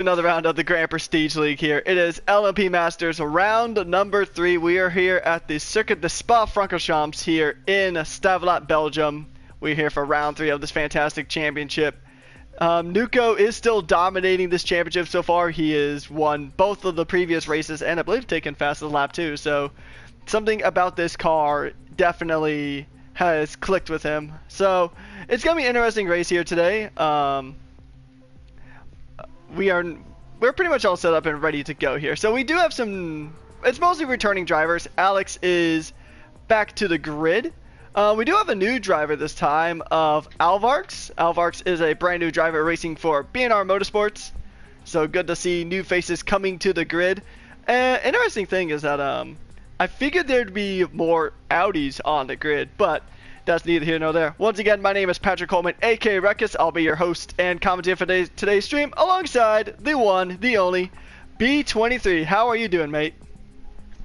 Another round of the Grand Prestige League here. It is LMP Masters round number 3. We are here at the Circuit de Spa-Francorchamps here in Stavelot, Belgium. We're here for round 3 of this fantastic championship. Nuko is still dominating this championship so far. He has won both of the previous races and I believe taken fastest lap too. So something about this car definitely has clicked with him. So it's going to be an interesting race here today. We're pretty much all set up and ready to go here. So we do have some, it's mostly returning drivers. Alex is back to the grid. We do have a new driver this time of Alvarx. Alvarx is a brand new driver racing for B&R Motorsports. So good to see new faces coming to the grid. Interesting thing is that I figured there'd be more Audis on the grid, but that's neither here nor there. Once again, my name is Patrick Coleman, aka Ruckus. I'll be your host and commentator for today's stream, alongside the one, the only, B23. How are you doing, mate?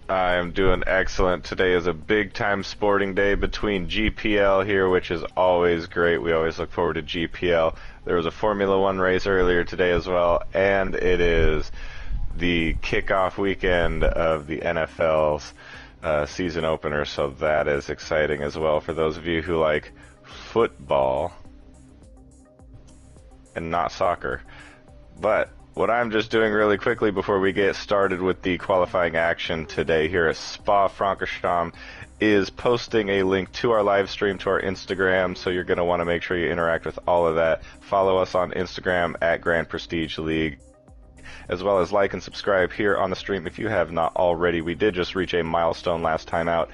I am doing excellent. Today is a big-time sporting day between GPL here, which is always great. We always look forward to GPL. There was a Formula 1 race earlier today as well, and it is the kickoff weekend of the NFL's season opener, so that is exciting as well for those of you who like football and not soccer. But what I'm just doing really quickly before we get started with the qualifying action today here at Spa-Francorchamps is posting a link to our live stream to our Instagram, so you're going to want to make sure you interact with all of that. Follow us on Instagram at Grand Prestige League, as well as like and subscribe here on the stream if you have not already. We did just reach a milestone last time out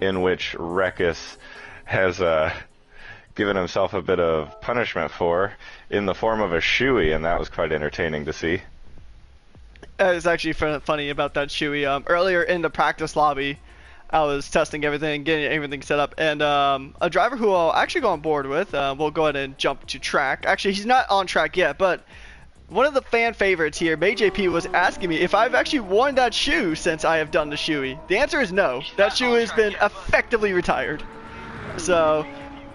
in which Rekus has given himself a bit of punishment for in the form of a shoey, and that was quite entertaining to see. It's actually funny about that shoey. Earlier in the practice lobby, I was testing everything, getting everything set up, and a driver who I'll actually go on board with, we'll go ahead and jump to track. Actually, he's not on track yet, but one of the fan favorites here, MayJP, was asking me if I've actually worn that shoe since I have done the shoey. The answer is no. That shoe has been effectively retired. So,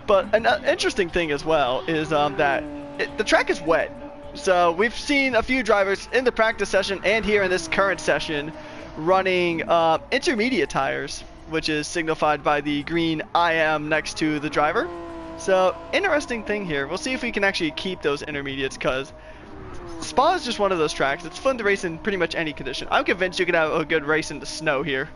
but an interesting thing as well is that the track is wet. So we've seen a few drivers in the practice session and here in this current session running intermediate tires, which is signified by the green I am next to the driver. So interesting thing here. We'll see if we can actually keep those intermediates, because Spa is just one of those tracks. It's fun to race in pretty much any condition. I'm convinced you can have a good race in the snow here.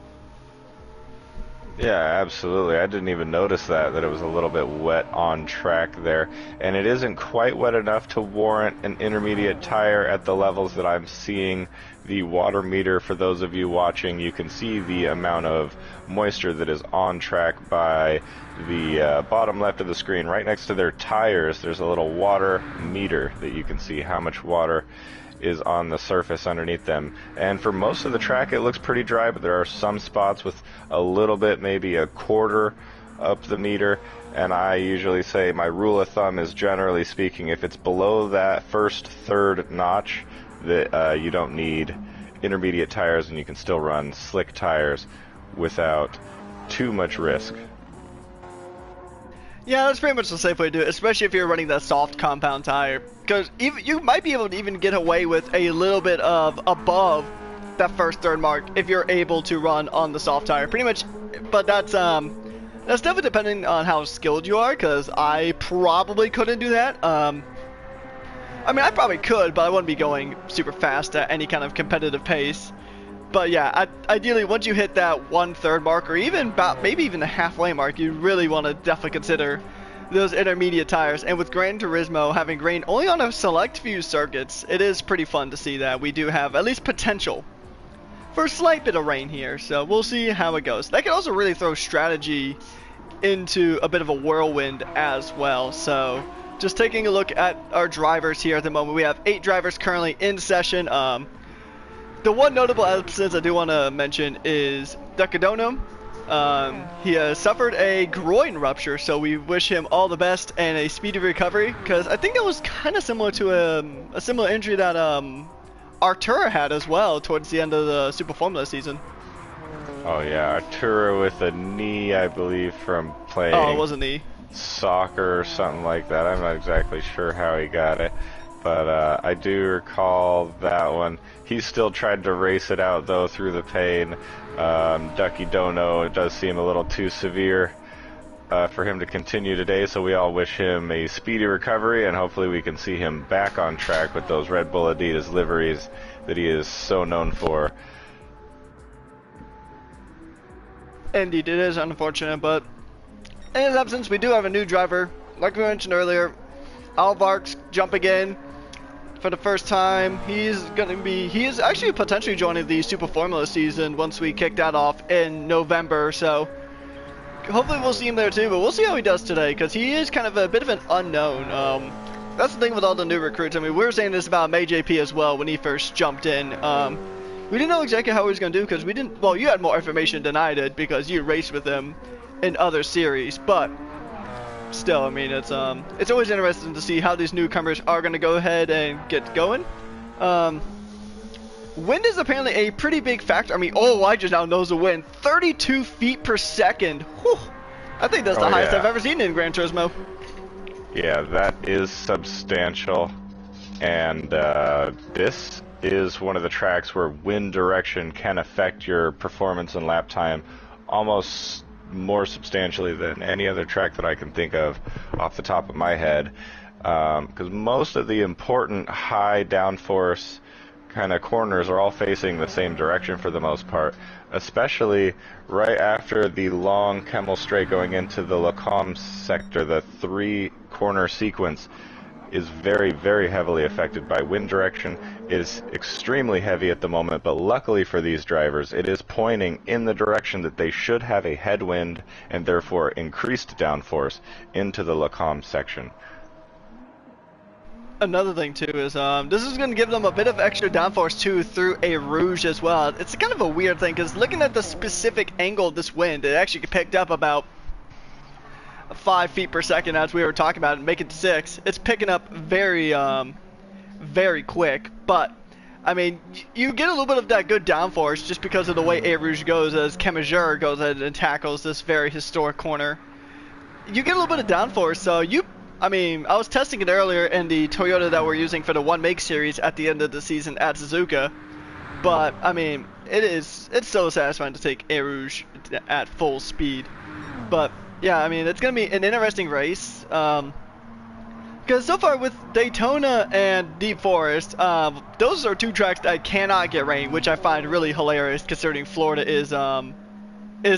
Yeah, absolutely. I didn't even notice that it was a little bit wet on track there. And it isn't quite wet enough to warrant an intermediate tire at the levels that I'm seeing the water meter. For those of you watching, you can see the amount of moisture that is on track by the bottom left of the screen. Right next to their tires, there's a little water meter that you can see how much water is on the surface underneath them. And for most of the track it looks pretty dry, but there are some spots with a little bit, maybe a quarter up the meter. And I usually say my rule of thumb is, generally speaking, if it's below that first third notch, that you don't need intermediate tires and you can still run slick tires without too much risk. Yeah, that's pretty much the safe way to do it, especially if you're running that soft compound tire, because you might be able to even get away with a little bit of above that first third mark if you're able to run on the soft tire. Pretty much, but that's definitely depending on how skilled you are, because I probably couldn't do that. I mean, I probably could, but I wouldn't be going super fast at any kind of competitive pace. But yeah, ideally, once you hit that 1/3 mark, or even about maybe even the halfway mark, you really want to definitely consider those intermediate tires. And with Gran Turismo having rain only on a select few circuits, it is pretty fun to see that we do have at least potential for a slight bit of rain here. So we'll see how it goes. That can also really throw strategy into a bit of a whirlwind as well. So just taking a look at our drivers here at the moment, we have 8 drivers currently in session. The one notable absence I do want to mention is Decadono. He has suffered a groin rupture, so we wish him all the best and a speedy recovery, because I think that was kind of similar to a similar injury that Artura had as well towards the end of the Super Formula season. Oh yeah, Artura with a knee, I believe, from playing Oh, it was a knee. soccer or something like that. I'm not exactly sure how he got it. But I do recall that one. He still tried to race it out, though, through the pain. Ducky Dono, it does seem a little too severe for him to continue today, so we all wish him a speedy recovery, and hopefully we can see him back on track with those Red Bull Adidas liveries that he is so known for. Indeed, it is unfortunate, but in his absence, we do have a new driver. Like we mentioned earlier, Alvark's jumping in for the first time. He is actually potentially joining the Super Formula season once we kick that off in November, so hopefully we'll see him there too, but we'll see how he does today, because he is kind of a bit of an unknown. That's the thing with all the new recruits. I mean, we were saying this about MayJP as well when he first jumped in. We didn't know exactly how he was going to do, because we didn't, well, you had more information than I did, because you raced with him in other series, but still, I mean, it's always interesting to see how these newcomers are going to go ahead and get going. Wind is apparently a pretty big factor. I mean, oh, I just now knows the wind. 32 feet per second. Whew. I think that's the highest I've ever seen in Gran Turismo. Yeah, that is substantial. And this is one of the tracks where wind direction can affect your performance and lap time almost more substantially than any other track that I can think of off the top of my head. Because most of the important high downforce kind of corners are all facing the same direction for the most part, especially right after the long Kemmel straight going into the Lacombe sector. The 3-corner sequence is very, very heavily affected by wind direction. It is extremely heavy at the moment, but luckily for these drivers, it is pointing in the direction that they should have a headwind and therefore increased downforce into the Lacombe section. Another thing too is this is going to give them a bit of extra downforce too through a Rouge as well. It's kind of a weird thing, because looking at the specific angle of this wind, it actually picked up about 5 feet per second as we were talking about it, make it 6. It's picking up very very quick, but I mean, you get a little bit of that good downforce just because of the way A Rouge goes as Kemmel goes ahead and tackles this very historic corner. You get a little bit of downforce, so I mean, I was testing it earlier in the Toyota that we're using for the One Make series at the end of the season at Suzuka, but I mean, it's so satisfying to take A Rouge at full speed. But yeah, I mean, it's gonna be an interesting race, because so far with Daytona and Deep Forest, those are 2 tracks that cannot get rain, which I find really hilarious considering Florida is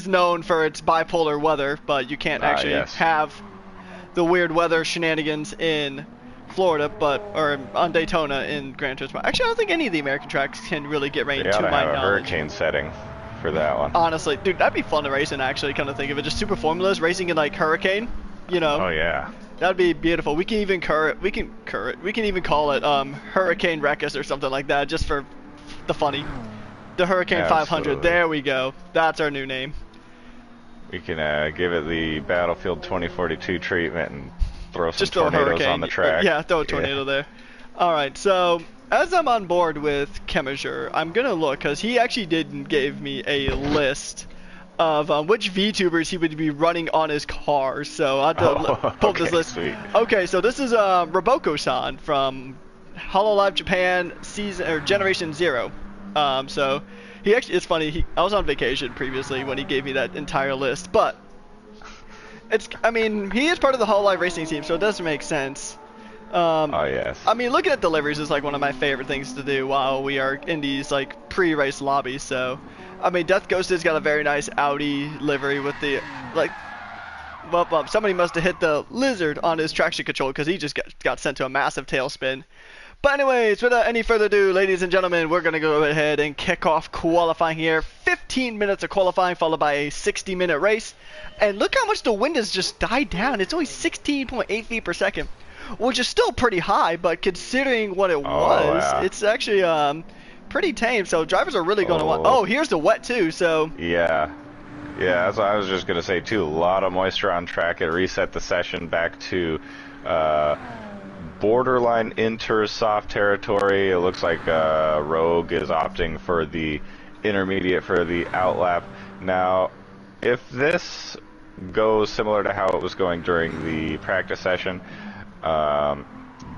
known for its bipolar weather, but you can't actually have the weird weather shenanigans in Florida, or on Daytona in Gran Turismo. Actually, I don't think any of the American tracks can really get rain, to my knowledge. Hurricane setting for that one. Honestly, dude, that'd be fun to race in, actually, come to think of it. Just super formulas, racing in like Hurricane, you know. Oh yeah. That'd be beautiful. We can even we can even call it Hurricane Wreckus or something like that, just for the funny. The Hurricane 500. There we go. That's our new name. We can give it the Battlefield 2042 treatment and throw some just tornadoes on the track. Yeah, throw a tornado there. Alright, so as I'm on board with Kemmel, I'm going to look, because he actually did give me a list of which VTubers he would be running on his car. So I have to pull up this list. Sweet. Okay, so this is Roboko-san from Hololive Japan Generation 0. So he actually, it's funny, I was on vacation previously when he gave me that entire list, but I mean, he is part of the Hololive racing team, so it does make sense. Oh yes. I mean, looking at deliveries is like one of my favorite things to do while we are in these like pre-race lobbies. So, I mean, Death Ghost has got a very nice Audi livery with the well, somebody must have hit the lizard on his traction control, because he just got sent to a massive tailspin. But anyways, without any further ado, ladies and gentlemen, we're going to go ahead and kick off qualifying here. 15 minutes of qualifying followed by a 60-minute race. And look how much the wind has just died down. It's only 16.8 feet per second, which is still pretty high, but considering what it was, it's actually pretty tame. So drivers are really going to want... Oh, here's the wet too, so... Yeah, that's what I was just going to say too. A lot of moisture on track. It reset the session back to... borderline inter soft territory. It looks like Rogue is opting for the intermediate for the outlap. Now, if this goes similar to how it was going during the practice session,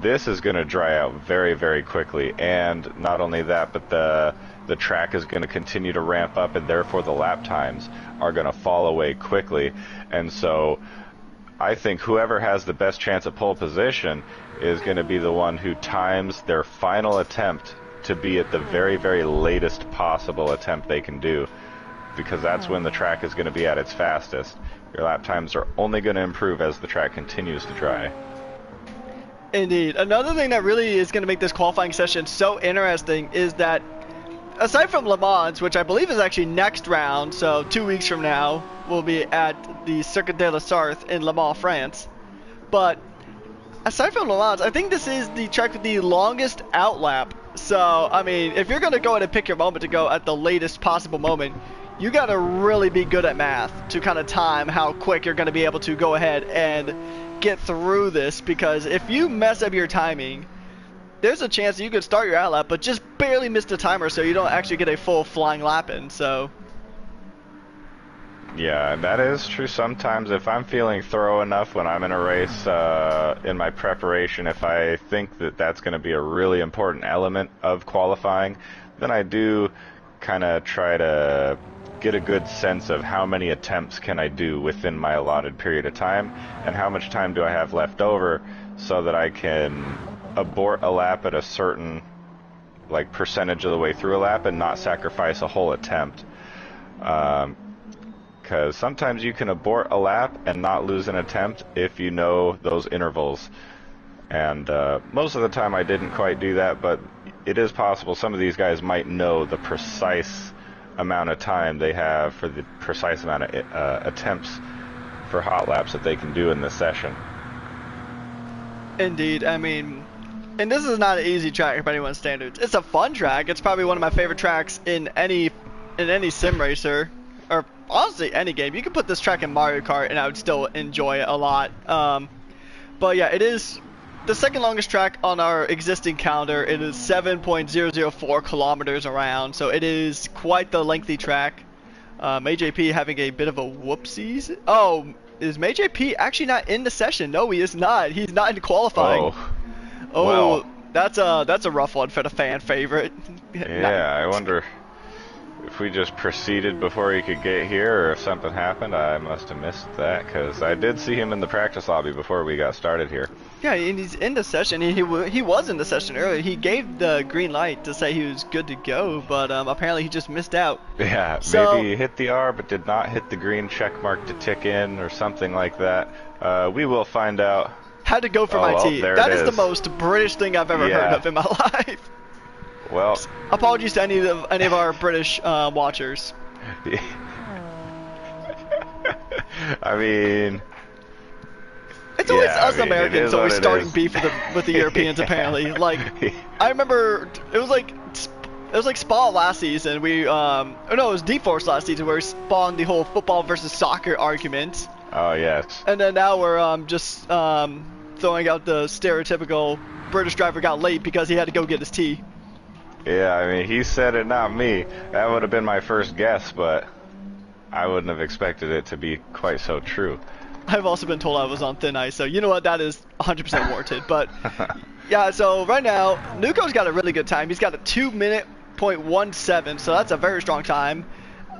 this is going to dry out very, very quickly. And not only that, but the track is going to continue to ramp up, and therefore the lap times are going to fall away quickly. And so I think whoever has the best chance at pole position is going to be the one who times their final attempt to be at the very, very latest possible attempt they can do, because that's when the track is going to be at its fastest. Your lap times are only going to improve as the track continues to dry. Indeed. Another thing that really is going to make this qualifying session so interesting is that aside from Le Mans, which I believe is actually next round, so 2 weeks from now, we'll be at the Circuit de la Sarthe in Le Mans, France. But aside from Le Mans, I think this is the track with the longest outlap. So, I mean, if you're going to go ahead and pick your moment to go at the latest possible moment, you got to really be good at math to kind of time how quick you're going to be able to go ahead and get through this, because if you mess up your timing, there's a chance that you could start your outlap but just barely miss the timer, so you don't actually get a full flying lap in. So yeah, that is true. Sometimes if I'm feeling thorough enough when I'm in a race, in my preparation, if I think that that's going to be a really important element of qualifying, then I do kind of try to get a good sense of how many attempts can I do within my allotted period of time, and how much time do I have left over, so that I can abort a lap at a certain percentage of the way through a lap and not sacrifice a whole attempt. Because sometimes you can abort a lap and not lose an attempt if you know those intervals. And most of the time I didn't quite do that, but it is possible some of these guys might know the precise amount of time they have for the precise amount of attempts for hot laps that they can do in this session. indeed, I mean, and this is not an easy track by anyone's standards. It's a fun track. It's probably one of my favorite tracks in any sim racer, or honestly any game. You could put this track in Mario Kart and I would still enjoy it a lot. But yeah, it is the second longest track on our existing calendar. It is 7.004 kilometers around, so it is quite the lengthy track. AJP having a bit of a whoopsies. Oh, is AJP actually not in the session? No, he is not. He's not in qualifying. Oh, well, that's a rough one for the fan favorite. Yeah, I wonder if we just proceeded before he could get here, or if something happened. I must have missed that, because I did see him in the practice lobby before we got started here. Yeah, and he's in the session. He was in the session earlier. He gave the green light to say he was good to go, but apparently he just missed out. Yeah, So, maybe he hit the R but did not hit the green check mark to tick in, or something like that. We will find out. had to go for my T. There That it is the is. most British thing I've ever heard of in my life. Well, Apologies to any of our British watchers. I mean, It's always yeah, us I mean, it Americans is always what it starting is. beef with the Europeans. Apparently, like I remember it was like Spa last season. It was D-Force last season where we spawned the whole football versus soccer argument. oh yes. And then now we're just throwing out the stereotypical British driver got late because he had to go get his tea. Yeah, I mean, he said it, not me. That would have been my first guess, but I wouldn't have expected it to be quite so true. I've also been told I was on thin ice, so you know what, that is 100% warranted. But yeah, so right now, Nuko's got a really good time. He's got a 2:17, so that's a very strong time.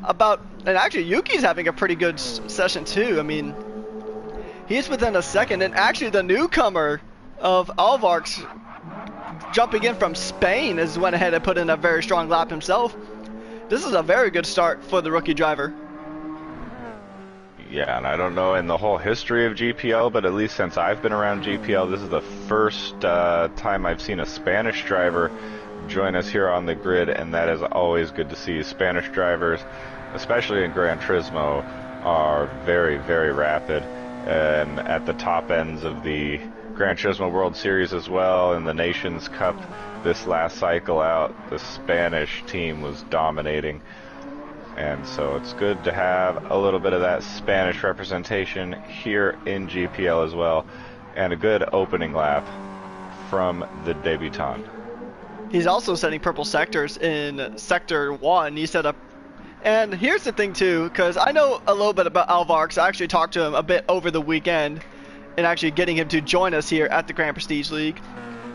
And actually Yuki's having a pretty good session too. I mean, he's within a second, and actually the newcomer of Alvark's jumping in from Spain has went ahead and put in a very strong lap himself. This is a very good start for the rookie driver. Yeah, and I don't know in the whole history of GPL, but at least since I've been around GPL, this is the first time I've seen a Spanish driver join us here on the grid, and that is always good to see. Spanish drivers, especially in Gran Turismo, are very, very rapid, and at the top ends of the Gran Turismo World Series as well, and the Nations Cup this last cycle out, the Spanish team was dominating. And so it's good to have a little bit of that Spanish representation here in GPL as well, and a good opening lap from the debutant. He's also setting purple sectors in Sector 1. He set up... And here's the thing too, because I know a little bit about Alvark, so I actually talked to him a bit over the weekend. and actually getting him to join us here at the Grand Prestige League.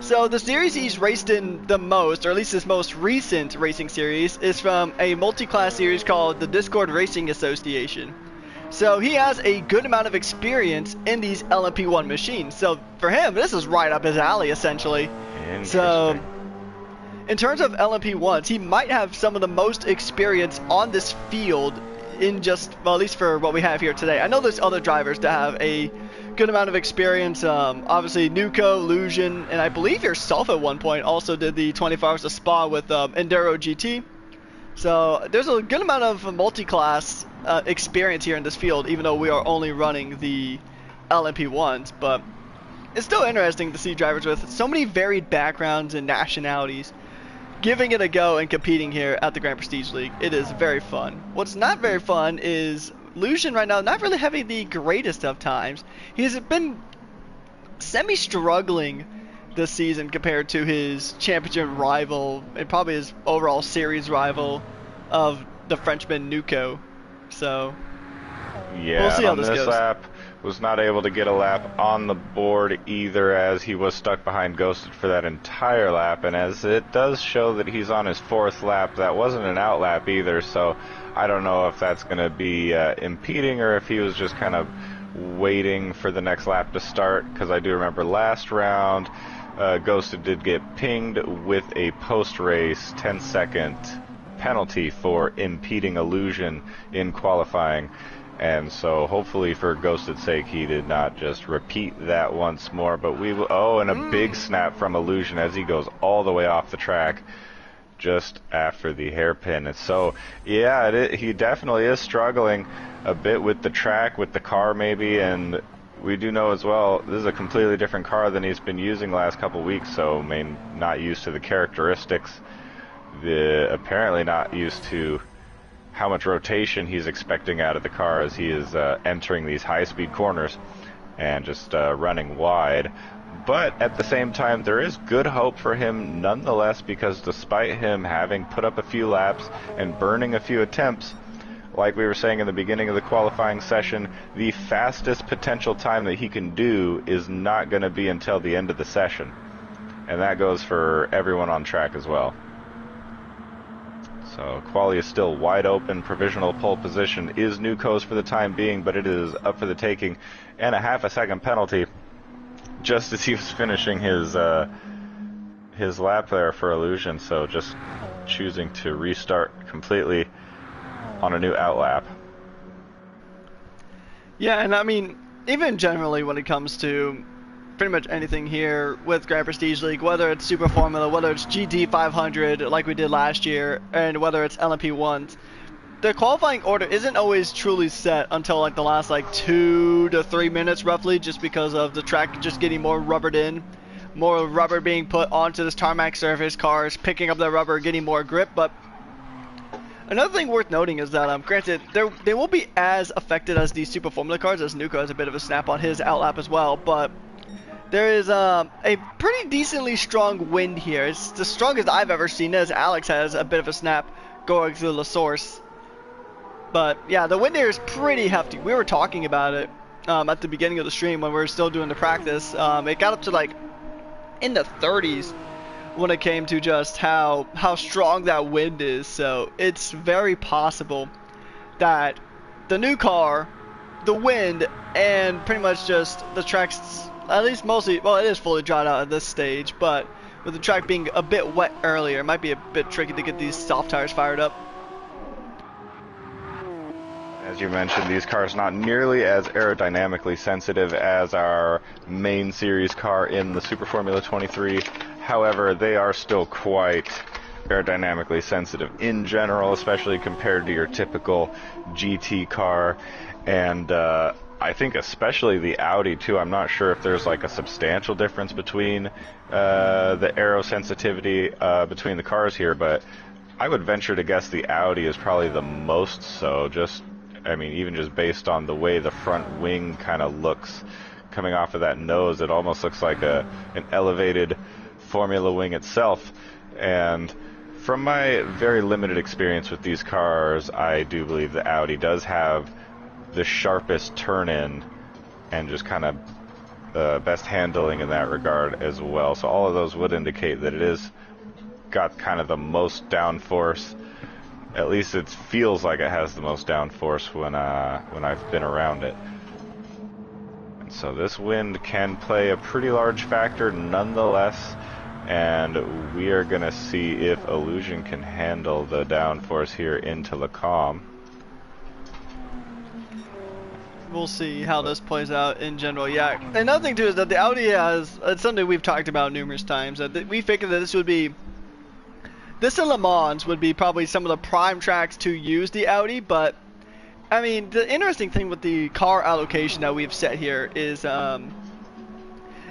So the series he's raced in the most, or at least his most recent racing series, is from a multi-class series called the Discord Racing Association. So he has a good amount of experience in these LMP1 machines. So for him, this is right up his alley, essentially. So in terms of LMP1s, he might have some of the most experience on this field in just, well, at least for what we have here today. I know there's other drivers that have a good amount of experience. Obviously Nuko, Illusion, and I believe yourself at one point also did the 24 Hours of Spa with Enduro GT. So there's a good amount of multi-class experience here in this field, even though we are only running the LMP1s. But it's still interesting to see drivers with so many varied backgrounds and nationalities giving it a go and competing here at the Grand Prestige League. It is very fun. What's not very fun is Illusion right now not really having the greatest of times. He's been semi-struggling this season compared to his championship rival and probably his overall series rival of the Frenchman Nuko. So yeah, we'll see how on this this goes. lap was not able to get a lap on the board either, as he was stuck behind Ghosted for that entire lap, and as it does show that he's on his 4th lap, that wasn't an out lap either, so I don't know if that's going to be impeding or if he was just kind of waiting for the next lap to start, because I do remember last round Ghosted did get pinged with a post-race 10-second penalty for impeding Illusion in qualifying. And so hopefully for Ghosted's sake he did not just repeat that once more, but we will. Oh, and a big snap from Illusion as he goes all the way off the track just after the hairpin. And so yeah, he definitely is struggling a bit with the track, with the car maybe, and we do know as well this is a completely different car than he's been using the last couple weeks, so not used to the characteristics, apparently not used to how much rotation he's expecting out of the car as he is entering these high-speed corners and just running wide. But at the same time, there is good hope for him nonetheless, because despite him having put up a few laps and burning a few attempts, like we were saying in the beginning of the qualifying session, the fastest potential time that he can do is not going to be until the end of the session. And that goes for everyone on track as well. So quali is still wide open. Provisional pole position is Nuko's for the time being, but it is up for the taking, and a half a second penalty just as he was finishing his lap there for Illusion. So just choosing to restart completely on a new out lap. Yeah, and I mean, even generally when it comes to pretty much anything here with Grand Prestige League, whether it's Super Formula, whether it's GT 500 like we did last year, and whether it's LMP1s, the qualifying order isn't always truly set until like the last like 2 to 3 minutes roughly, just because of the track just getting more rubbered in, more rubber being put onto this tarmac surface, cars picking up that rubber, getting more grip. But another thing worth noting is that, granted, they won't be as affected as these Super Formula cars, as Nuko has a bit of a snap on his outlap as well, but there is a pretty decently strong wind here. It's the strongest I've ever seen, as Alex has a bit of a snap going through the source. But yeah, the wind here is pretty hefty. We were talking about it at the beginning of the stream when we were still doing the practice. It got up to like in the 30s when it came to just how strong that wind is. So it's very possible that the new car, the wind, and pretty much just the track's, at least mostly, well, it is fully dried out at this stage, but with the track being a bit wet earlier, it might be a bit tricky to get these soft tires fired up. As you mentioned, these cars not nearly as aerodynamically sensitive as our main series car in the Super Formula 23. However, they are still quite aerodynamically sensitive in general, especially compared to your typical GT car. And I think especially the Audi too. I'm not sure if there's like a substantial difference between the aero sensitivity between the cars here, but I would venture to guess the Audi is probably the most so. Even just based on the way the front wing kind of looks coming off of that nose, it almost looks like an elevated Formula wing itself. And from my very limited experience with these cars, I do believe the Audi does have the sharpest turn-in and just kind of best handling in that regard as well. So all of those would indicate that it is got kind of the most downforce. At least it feels like it has the most downforce when I've been around it. And so this wind can play a pretty large factor nonetheless, and we are going to see if Illusion can handle the downforce here into Lacombe. We'll see how this plays out in general. Yeah, another thing too is that the Audi has, it's something we've talked about numerous times, that we figured that this and Le Mans would be probably some of the prime tracks to use the Audi, but I mean, the interesting thing with the car allocation that we've set here is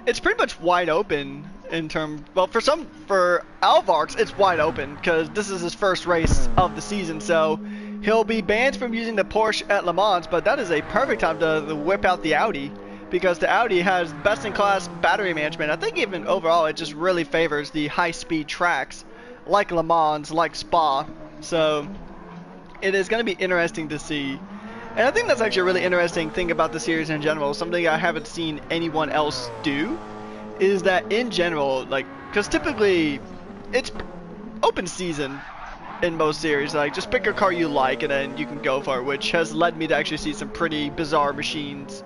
it's pretty much wide open in terms, well, for Alvarez it's wide open because this is his first race of the season, so he'll be banned from using the Porsche at Le Mans, but that is a perfect time to whip out the Audi, because the Audi has best-in-class battery management. I think even overall it just really favors the high-speed tracks like Le Mans, like Spa. So it is going to be interesting to see. And I think that's actually a really interesting thing about the series in general, something I haven't seen anyone else do, is that in general, like, because typically it's open season in most series, like just pick a car you like and then you can go for it, which has led me to actually see some pretty bizarre machines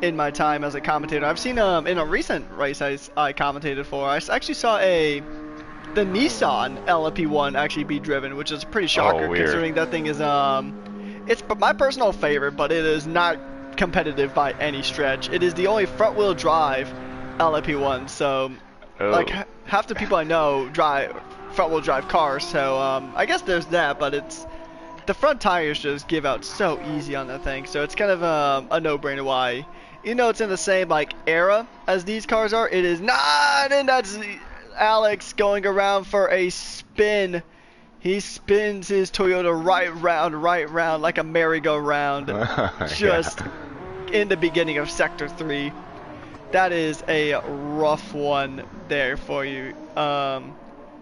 in my time as a commentator. I've seen in a recent race I commentated for, I actually saw the Nissan LMP1 actually be driven, which is a pretty shocker considering that thing is it's my personal favorite, but it is not competitive by any stretch. It is the only front wheel drive LMP1, so like half the people I know drive front wheel drive cars, so I guess there's that, but it's the front tires just give out so easy on that thing, so it's kind of a no-brainer why, you know, it's in the same like era as these cars are. It is not, and that's Alex going around for a spin. He spins his Toyota right round like a merry-go-round just in the beginning of Sector 3. That is a rough one there for you.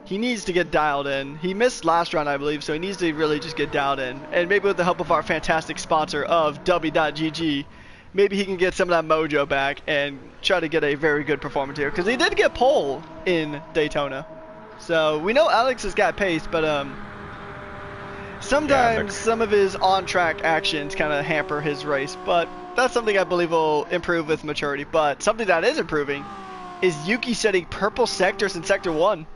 He needs to get dialed in. He missed last round, I believe, so he needs to really just get dialed in. And maybe with the help of our fantastic sponsor of W.GG, maybe he can get some of that mojo back and try to get a very good performance here. Because he did get pole in Daytona. So we know Alex has got pace, but sometimes some of his on-track actions kind of hamper his race. But that's something I believe will improve with maturity. But something that is improving is Yuki setting purple sectors in Sector 1.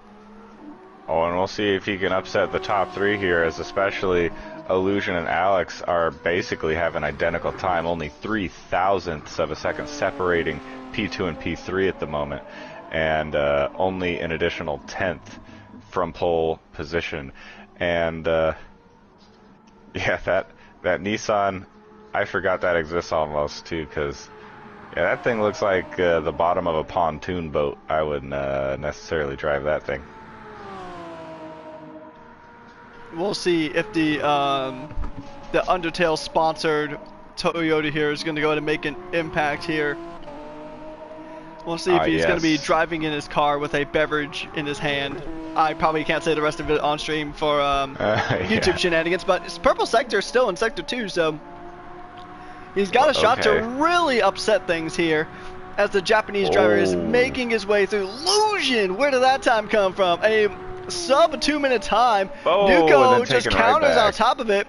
Oh, and we'll see if he can upset the top three here, as especially Illusion and Alex are basically having identical time, only 0.003 of a second separating P2 and P3 at the moment, and only an additional 10th from pole position. And yeah, that Nissan, I forgot that exists almost too, because yeah, that thing looks like the bottom of a pontoon boat. I wouldn't necessarily drive that thing. We'll see if the Undertale sponsored Toyota here is going to go ahead and make an impact here. We'll see if he's going to be driving in his car with a beverage in his hand. I probably can't say the rest of it on stream for YouTube shenanigans, but his purple sector is still in Sector 2, so he's got a shot to really upset things here as the Japanese driver is making his way through. Illusion, where did that time come from? A sub 2 minute time. Nuko just counters on top of it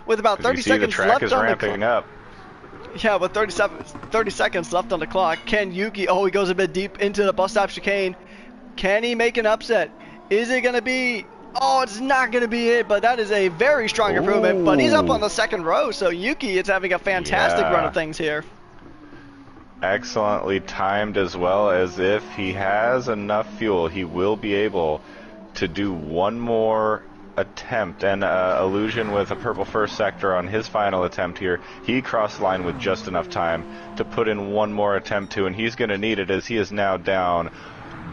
with about 30 seconds left on the clock. Yeah, with 30 seconds left on the clock. Can Yuki, he goes a bit deep into the bus stop chicane. Can he make an upset? Is it going to be, it's not going to be it, but that is a very strong improvement. But he's up on the second row, so Yuki is having a fantastic run of things here. Excellently timed, as well, as if he has enough fuel, he will be able to do one more attempt. And Illusion with a purple first sector on his final attempt here. He crossed the line with just enough time to put in one more attempt too, and he's going to need it, as he is now down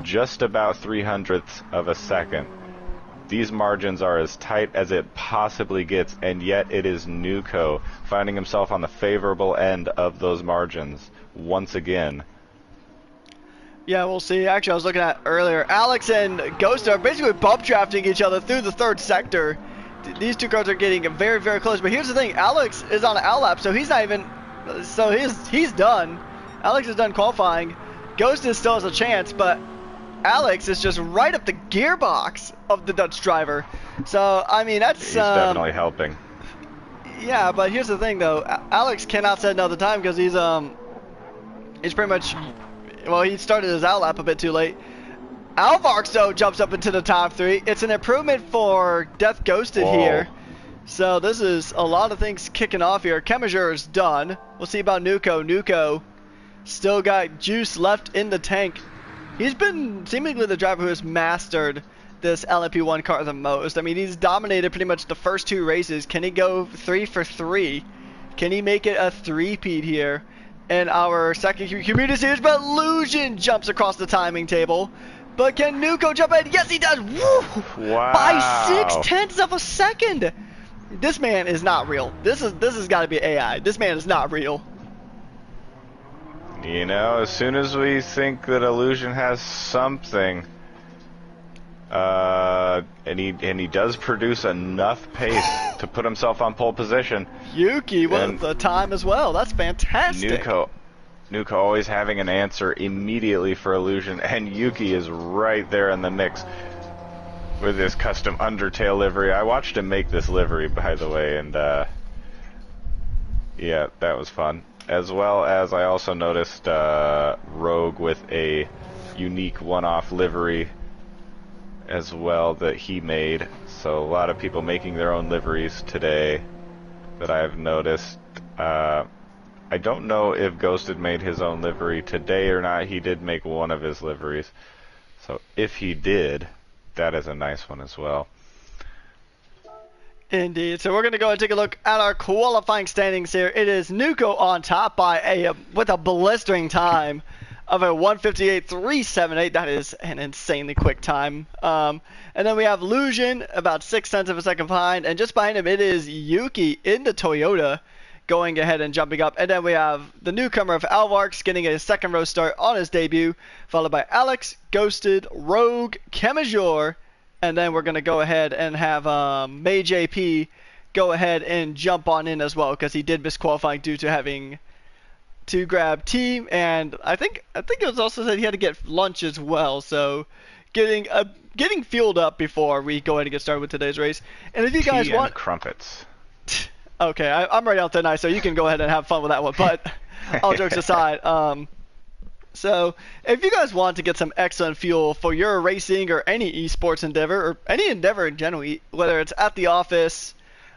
just about 0.03 of a second. These margins are as tight as it possibly gets, and yet it is Nuko finding himself on the favorable end of those margins once again. Yeah, we'll see. Actually, I was looking at earlier, Alex and Ghost are basically bump drafting each other through the third sector. These two cars are getting very, very close. But here's the thing: Alex is on an outlap, so he's not even. So he's done. Alex is done qualifying. Ghosted still has a chance, but Alex is just right up the gearbox of the Dutch driver. So, I mean, that's... He's definitely helping. Yeah, but here's the thing, though. Alex cannot set another time because he's pretty much... Well, he started his out lap a bit too late. Alvarx, though, jumps up into the top 3. It's an improvement for Death Ghosted here. So this is a lot of things kicking off here. Kemmerer is done. We'll see about Nuko. Nuko still got juice left in the tank. He's been seemingly the driver who has mastered this LMP1 car the most. I mean, he's dominated pretty much the first 2 races. Can he go 3 for 3? Can he make it a 3-peat here? And our second community series, but Lusion jumps across the timing table. But can Nuko jump in? Yes, he does! Woo! Wow. By 0.6 of a second! This man is not real. This has got to be AI. This man is not real. You know, as soon as we think that Illusion has something, and he does produce enough pace to put himself on pole position. Yuki with the time as well. That's fantastic. Nuko always having an answer immediately for Illusion, and Yuki is right there in the mix with this custom Undertale livery. I watched him make this livery, by the way, and yeah, that was fun. As well as I also noticed Rogue with a unique one-off livery as well that he made. So a lot of people making their own liveries today that I've noticed. I don't know if Ghosted made his own livery today or not. He did make one of his liveries. So if he did, that is a nice one as well. Indeed. So we're going to go and take a look at our qualifying standings here. It is Nuko on top by with a blistering time of a 1:58.378. That is an insanely quick time. And then we have Lusion about 0.6 of a second behind, and just behind him it is Yuki in the Toyota going ahead and jumping up. And then we have the newcomer of Alvarx getting a second row start on his debut, followed by Alex, Ghosted, Rogue, Kemmerer, and then we're going to go ahead and have May JP go ahead and jump on in as well, because he did miss qualifying due to having to grab tea, and I think it was also said he had to get lunch as well. So getting fueled up before we go ahead and get started with today's race. And if you guys want crumpets. Okay, I'm right out tonight, so you can go ahead and have fun with that one. But all jokes aside, so if you guys want to get some excellent fuel for your racing or any esports endeavor, or any endeavor in general, whether it's at the office,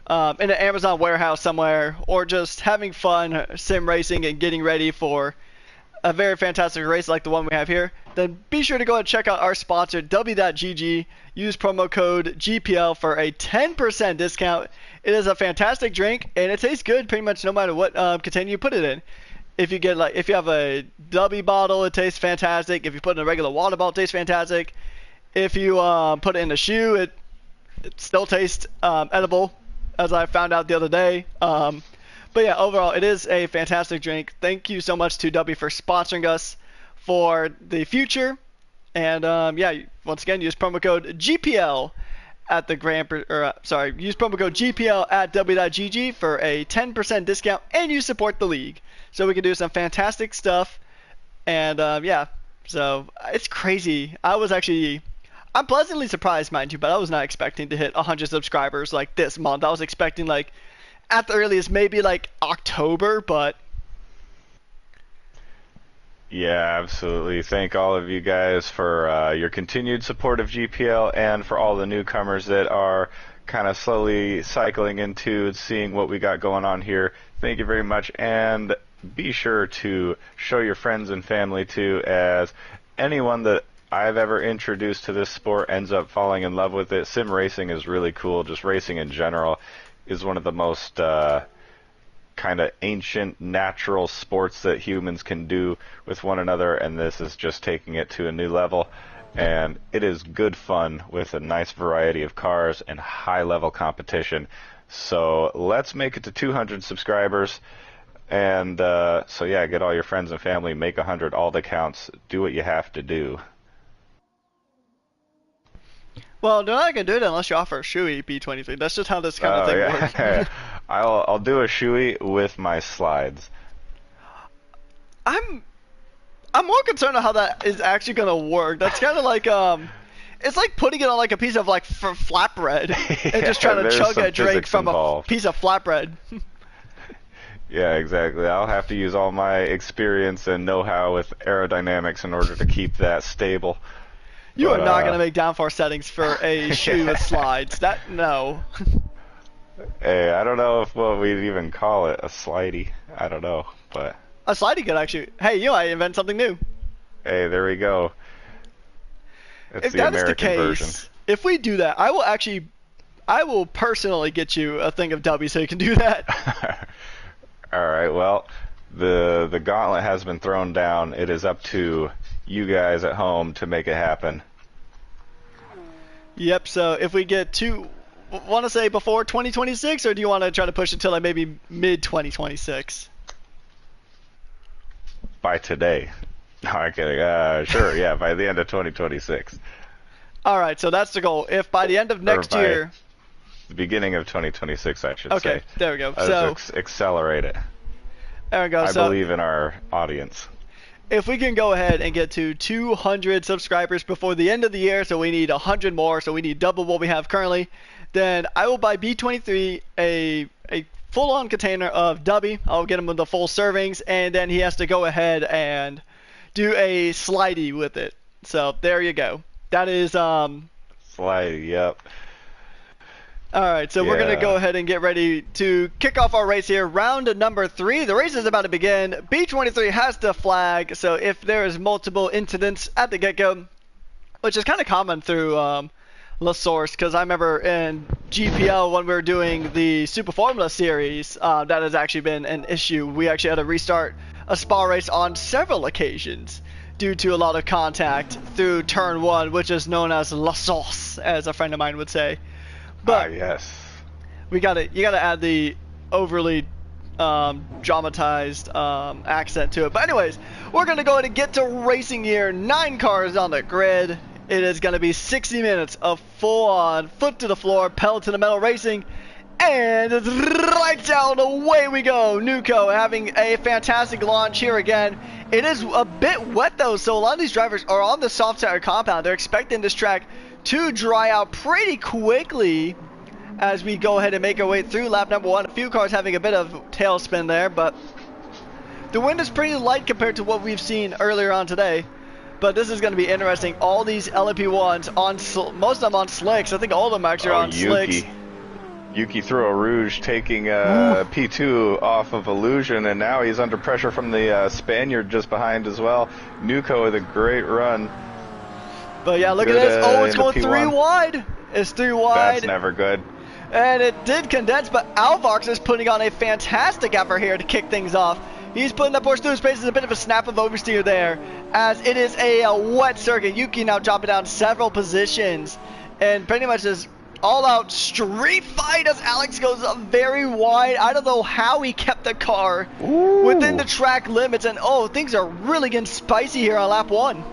in an Amazon warehouse somewhere, or just having fun sim racing and getting ready for a very fantastic race like the one we have here, then be sure to go and check out our sponsor, W.GG. Use promo code GPL for a 10% discount. It is a fantastic drink, and it tastes good pretty much no matter what container you put it in. If you have a W bottle, it tastes fantastic. If you put it in a regular water bottle, it tastes fantastic. If you put it in a shoe, it still tastes edible, as I found out the other day. But yeah, overall, it is a fantastic drink. Thank you so much to W for sponsoring us for the future. And yeah, once again, use promo code GPL at the use promo code GPL at W.GG for a 10% discount, and you support the league. So we can do some fantastic stuff. And yeah, so it's crazy. I'm pleasantly surprised, mind you, but I was not expecting to hit 100 subscribers like this month. I was expecting like at the earliest maybe like October, but yeah, absolutely. Thank all of you guys for your continued support of GPL, and for all the newcomers that are kind of slowly cycling into seeing what we got going on here. Thank you very much, and be sure to show your friends and family too, as anyone that I've ever introduced to this sport ends up falling in love with it. Sim racing is really cool. Just racing in general is one of the most kind of ancient natural sports that humans can do with one another, and this is just taking it to a new level. And it is good fun with a nice variety of cars and high level competition. So let's make it to 200 subscribers. And so yeah, get all your friends and family, make 100 all that counts, do what you have to do. well, they're not gonna do it unless you offer a shoey B23. That's just how this kind of thing works. I'll do a shoey with my slides. I'm more concerned on how that is actually gonna work. That's kind of like it's like putting it on like a piece of like flatbread and just trying to there's chug some a drink physics from a involved. piece of flatbread. Yeah, exactly. I'll have to use all my experience and know-how with aerodynamics in order to keep that stable. You But, are not gonna make downforce settings for a shoe with slides. That no. Hey, I don't know if what we'd even call it, a slidey. I don't know, but A slidey could actually. Hey, you might invent something new. hey, there we go. It's If the that is the American case, version. if we do that, I will personally get you a thing of W so you can do that. All right, well, the gauntlet has been thrown down. It is up to you guys at home to make it happen. Yep. So if we get to, want to say before 2026, or do you want to try to push it till like maybe mid 2026? By today. No, I'm kidding. Sure, yeah, by the end of 2026. All right. So that's the goal. If by the end of next by year. The beginning of 2026, I should say. Okay. There we go. So accelerate it. There we go. I So believe in our audience. if we can go ahead and get to 200 subscribers before the end of the year, so we need 100 more, so we need double what we have currently, then I will buy B23 a full-on container of Dubby. I'll get him with the full servings, and then he has to go ahead and do a slidey with it. So there you go. That is Slidey, yep. Alright, so we're going to go ahead and get ready to kick off our race here. Round number 3. The race is about to begin. B23 has the flag, so if there is multiple incidents at the get-go, which is kind of common through La Source, because I remember in GPL when we were doing the Super Formula series, that has actually been an issue. We actually had to restart a spa race on several occasions due to a lot of contact through turn 1, which is known as La Source, as a friend of mine would say. But yes, you gotta add the overly dramatized accent to it. But anyways, we're gonna go ahead and get to racing here. 9 cars on the grid. It is gonna be 60 minutes of full-on foot to the floor, pedal to the metal racing, and it's right down. Away we go. Nuco having a fantastic launch here again. It is a bit wet though, so a lot of these drivers are on the soft tire compound. They're expecting this track to dry out pretty quickly as we go ahead and make our way through lap number 1. A few cars having a bit of tailspin there, but the wind is pretty light compared to what we've seen earlier on today. But this is going to be interesting. All these LMP1s on most of them on slicks. I think all of them actually are on slicks. Yuki threw a rouge, taking P2 off of Illusion, and now he's under pressure from the Spaniard just behind as well. Nuco with a great run. But yeah, look at this. Oh, it's going 3 wide. It's 3 wide. That's never good. And it did condense, but Alvarx is putting on a fantastic effort here to kick things off. He's putting that Porsche through his paces. A bit of a snap of oversteer there, as it is a wet circuit. Yuki now dropping down several positions, and pretty much this all-out street fight as Alex goes up very wide. I don't know how he kept the car within the track limits, and oh, things are really getting spicy here on lap 1.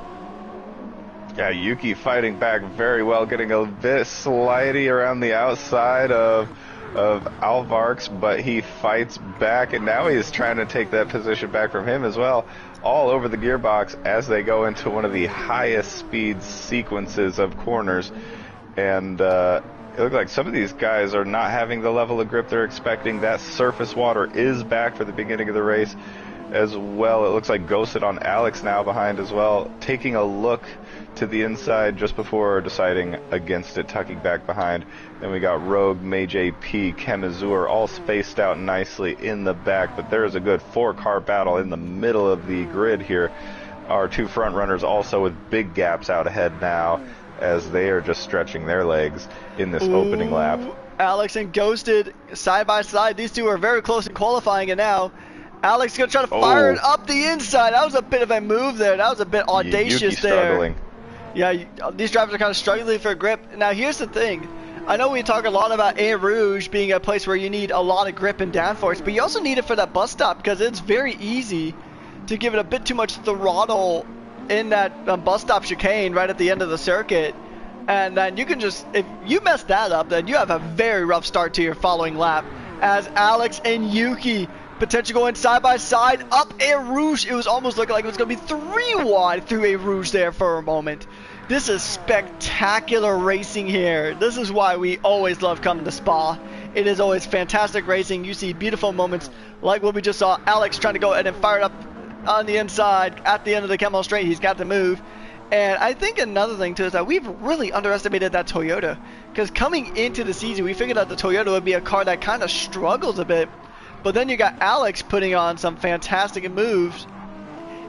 Yeah, Yuki fighting back very well, getting a bit slidey around the outside of Alvarx, but he fights back, and now he's trying to take that position back from him as well, all over the gearbox as they go into one of the highest speed sequences of corners. And it looks like some of these guys are not having the level of grip they're expecting. That surface water is back for the beginning of the race as well. It looks like Ghosted on Alex now behind as well, taking a look to the inside just before deciding against it, tucking back behind. Then we got Rogue, May JP, Kemazur all spaced out nicely in the back, but there is a good 4-car battle in the middle of the grid here. Our 2 front runners also with big gaps out ahead now, as they are just stretching their legs in this opening lap. Alex and Ghosted side by side. These two are very close in qualifying, and now Alex is going to try to fire it up the inside. That was a bit of a move there. That was a bit audacious Yuki struggling. Yeah, these drivers are kind of struggling for grip. Now, here's the thing. I know we talk a lot about Eau Rouge being a place where you need a lot of grip and downforce, but you also need it for that bus stop, because it's very easy to give it a bit too much throttle in that bus stop chicane right at the end of the circuit. And then you can just, if you mess that up, then you have a very rough start to your following lap, as Alex and Yuki Potential going side by side up a Rouge. It was almost looking like it was going to be 3 wide through a Rouge there for a moment. This is spectacular racing here. This is why we always love coming to Spa. It is always fantastic racing. You see beautiful moments like what we just saw. Alex trying to go ahead and fire it up on the inside at the end of the Camel Straight. He's got to move. And I think another thing too is that we've really underestimated that Toyota. Because coming into the season, we figured that the Toyota would be a car that kind of struggles a bit. But then you got Alex putting on some fantastic moves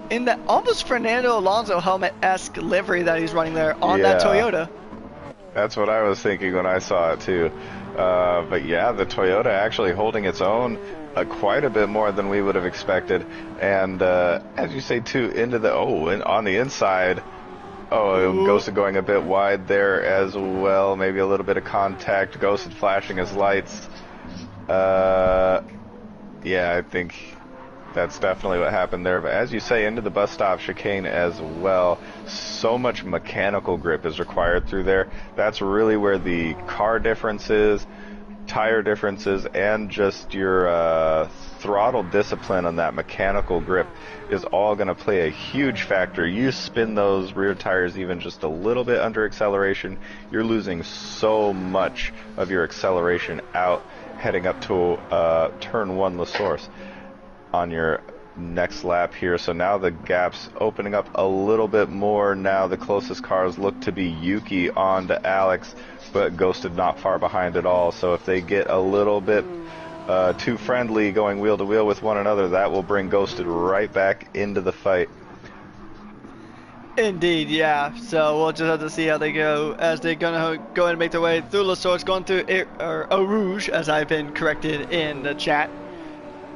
in that almost Fernando Alonso helmet-esque livery that he's running there on that Toyota. That's what I was thinking when I saw it too. But yeah, the Toyota actually holding its own quite a bit more than we would have expected. And as you say too, into the on the inside, Ghosted going a bit wide there as well. Maybe a little bit of contact. Ghosted flashing his lights. Yeah, I think that's definitely what happened there. But as you say, into the bus stop chicane as well. So much mechanical grip is required through there. That's really where the car differences, tire differences, and just your throttle discipline on that mechanical grip is all going to play a huge factor. You spin those rear tires even just a little bit under acceleration, you're losing so much of your acceleration out heading up to turn 1 La Source on your next lap here. So now the gap's opening up a little bit more. Now the closest cars look to be Yuki on to Alex, but Ghosted not far behind at all. So if they get a little bit too friendly going wheel to wheel with one another, that will bring Ghosted right back into the fight. Indeed, yeah. So we'll just have to see how they go as they're gonna go ahead and make their way through La Source, going through Eau Rouge, as I've been corrected in the chat.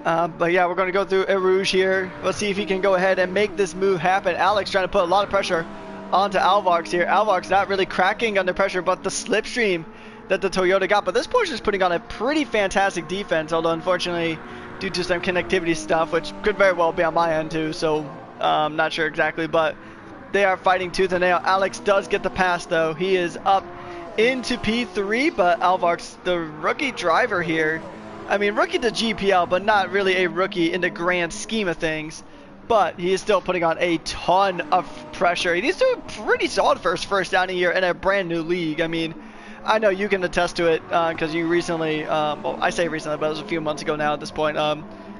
But yeah, we're gonna go through Eau Rouge here. Let's see if he can go ahead and make this move happen. Alex trying to put a lot of pressure onto Alvarez here. Alvarez not really cracking under pressure, but the slipstream that the Toyota got. But this Porsche is putting on a pretty fantastic defense, although unfortunately due to some connectivity stuff, which could very well be on my end too, so I'm not sure exactly, but they are fighting tooth and nail. Alex does get the pass though. He is up into P3, but Alvarez, the rookie driver here, I mean rookie to GPL, but not really a rookie in the grand scheme of things. But he is still putting on a ton of pressure. He's doing pretty solid for his first down year in a brand new league. I mean, I know you can attest to it because you recently, well, I say recently, but it was a few months ago now at this point.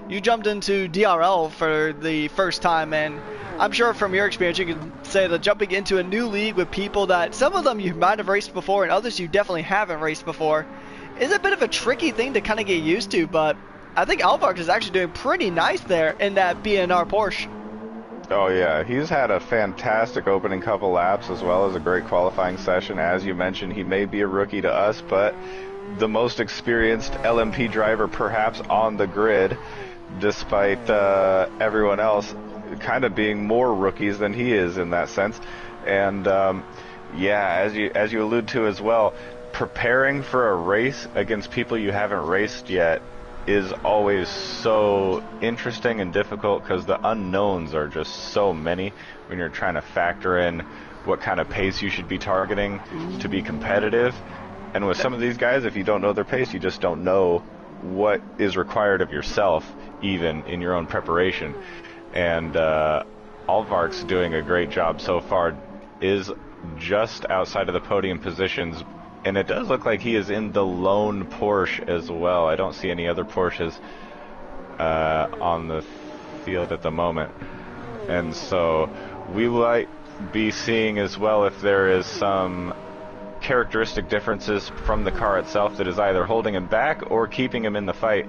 You jumped into DRL for the first time, and I'm sure from your experience you can say that jumping into a new league with people that some of them you might have raced before and others you definitely haven't raced before is a bit of a tricky thing to kind of get used to. But I think Alvarez is actually doing pretty nice there in that BNR Porsche. Oh yeah, he's had a fantastic opening couple laps as well as a great qualifying session. As you mentioned, he may be a rookie to us, but the most experienced LMP driver perhaps on the grid, despite everyone else kind of being more rookies than he is in that sense. And yeah, as you allude to as well, preparing for a race against people you haven't raced yet is always so interesting and difficult because the unknowns are just so many when you're trying to factor in what kind of pace you should be targeting to be competitive. And with some of these guys, if you don't know their pace, you just don't know what is required of yourself even in your own preparation. And Alvarez doing a great job so far, is just outside of the podium positions. And it does look like he is in the lone Porsche as well. I don't see any other Porsches on the field at the moment. And so we might be seeing as well if there is some characteristic differences from the car itself that is either holding him back or keeping him in the fight.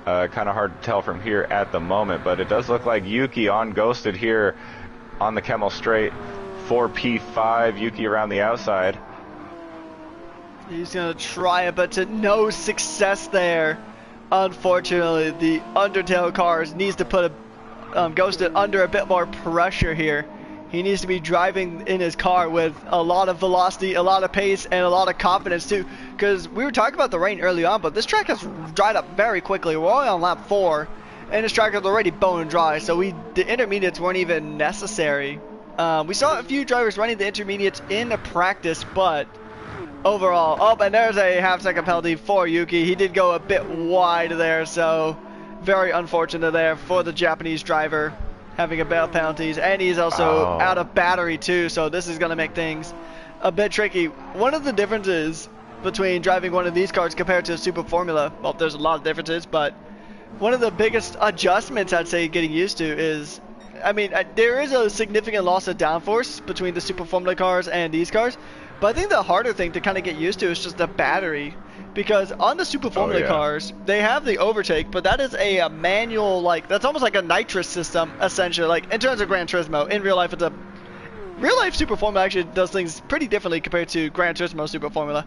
Kind of hard to tell from here at the moment. But it does look like Yuki on Ghosted here on the Camel Straight for P5. Yuki around the outside. He's going to try it, but to no success there. Unfortunately, the Undertale cars needs to put Ghosted under a bit more pressure here. He needs to be driving in his car with a lot of velocity, a lot of pace, and a lot of confidence too. Because we were talking about the rain early on, but this track has dried up very quickly. We're only on lap 4, and this track is already bone dry, so the intermediates weren't even necessary. We saw a few drivers running the intermediates in the practice, but overall, and there's a half-second penalty for Yuki. He did go a bit wide there, so Very unfortunate there for the Japanese driver, having a belt penalties, and he's also out of battery too, so this is going to make things a bit tricky. One of the differences between driving one of these cars compared to a Super Formula, well, there's a lot of differences, but one of the biggest adjustments I'd say getting used to is, I mean, there is a significant loss of downforce between the Super Formula cars and these cars, but I think the harder thing to kind of get used to is just the battery. Because on the Super Formula cars, they have the overtake, but that is a manual, like, that's almost like a nitrous system, essentially. Like, in terms of Gran Turismo, in real life, it's a... Real life Super Formula actually does things pretty differently compared to Gran Turismo Super Formula.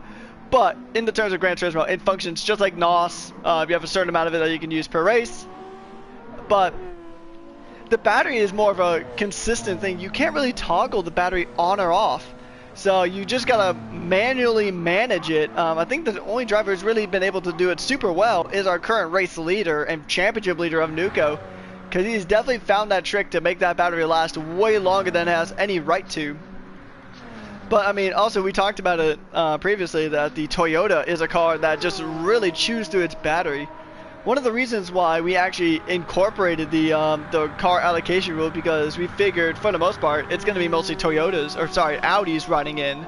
But, in the terms of Gran Turismo, it functions just like NOS. You have a certain amount of it that you can use per race. But, the battery is more of a consistent thing. You can't really toggle the battery on or off. So you just gotta manually manage it. I think the only driver who's really been able to do it super well is our current race leader and championship leader of Nuko, because he's definitely found that trick to make that battery last way longer than it has any right to. But I mean, also we talked about it previously that the Toyota is a car that just really chews through its battery. One of the reasons why we actually incorporated the car allocation rule, because we figured for the most part it's going to be mostly Audis running in,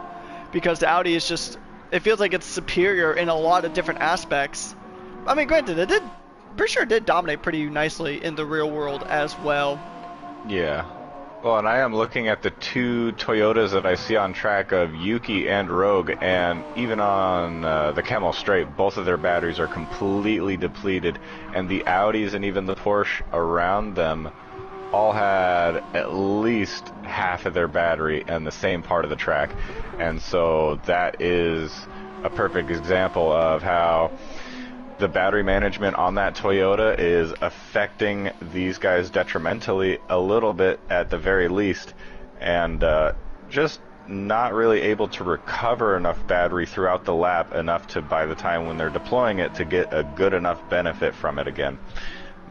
because the Audi is just, it feels like it's superior in a lot of different aspects. I mean, granted, pretty sure it did dominate pretty nicely in the real world as well. Yeah. Well, and I am looking at the two Toyotas that I see on track of Yuki and Rogue, and even on the Camel Straight, both of their batteries are completely depleted, and the Audis and even the Porsche around them all had at least half of their battery in the same part of the track. And so that is a perfect example of how the battery management on that Toyota is affecting these guys detrimentally a little bit at the very least, and just not really able to recover enough battery throughout the lap enough to, by the time when they're deploying it, to get a good enough benefit from it again.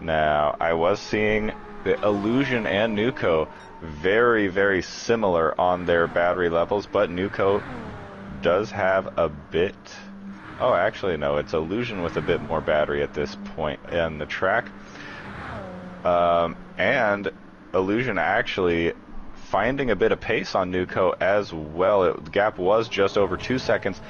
Now, I was seeing the Illusion and Nuko very, very similar on their battery levels, but Nuko does have a bit... Oh, actually, no, it's Illusion with a bit more battery at this point in the track. And Illusion actually finding a bit of pace on Nuko as well. The gap was just over 2 seconds.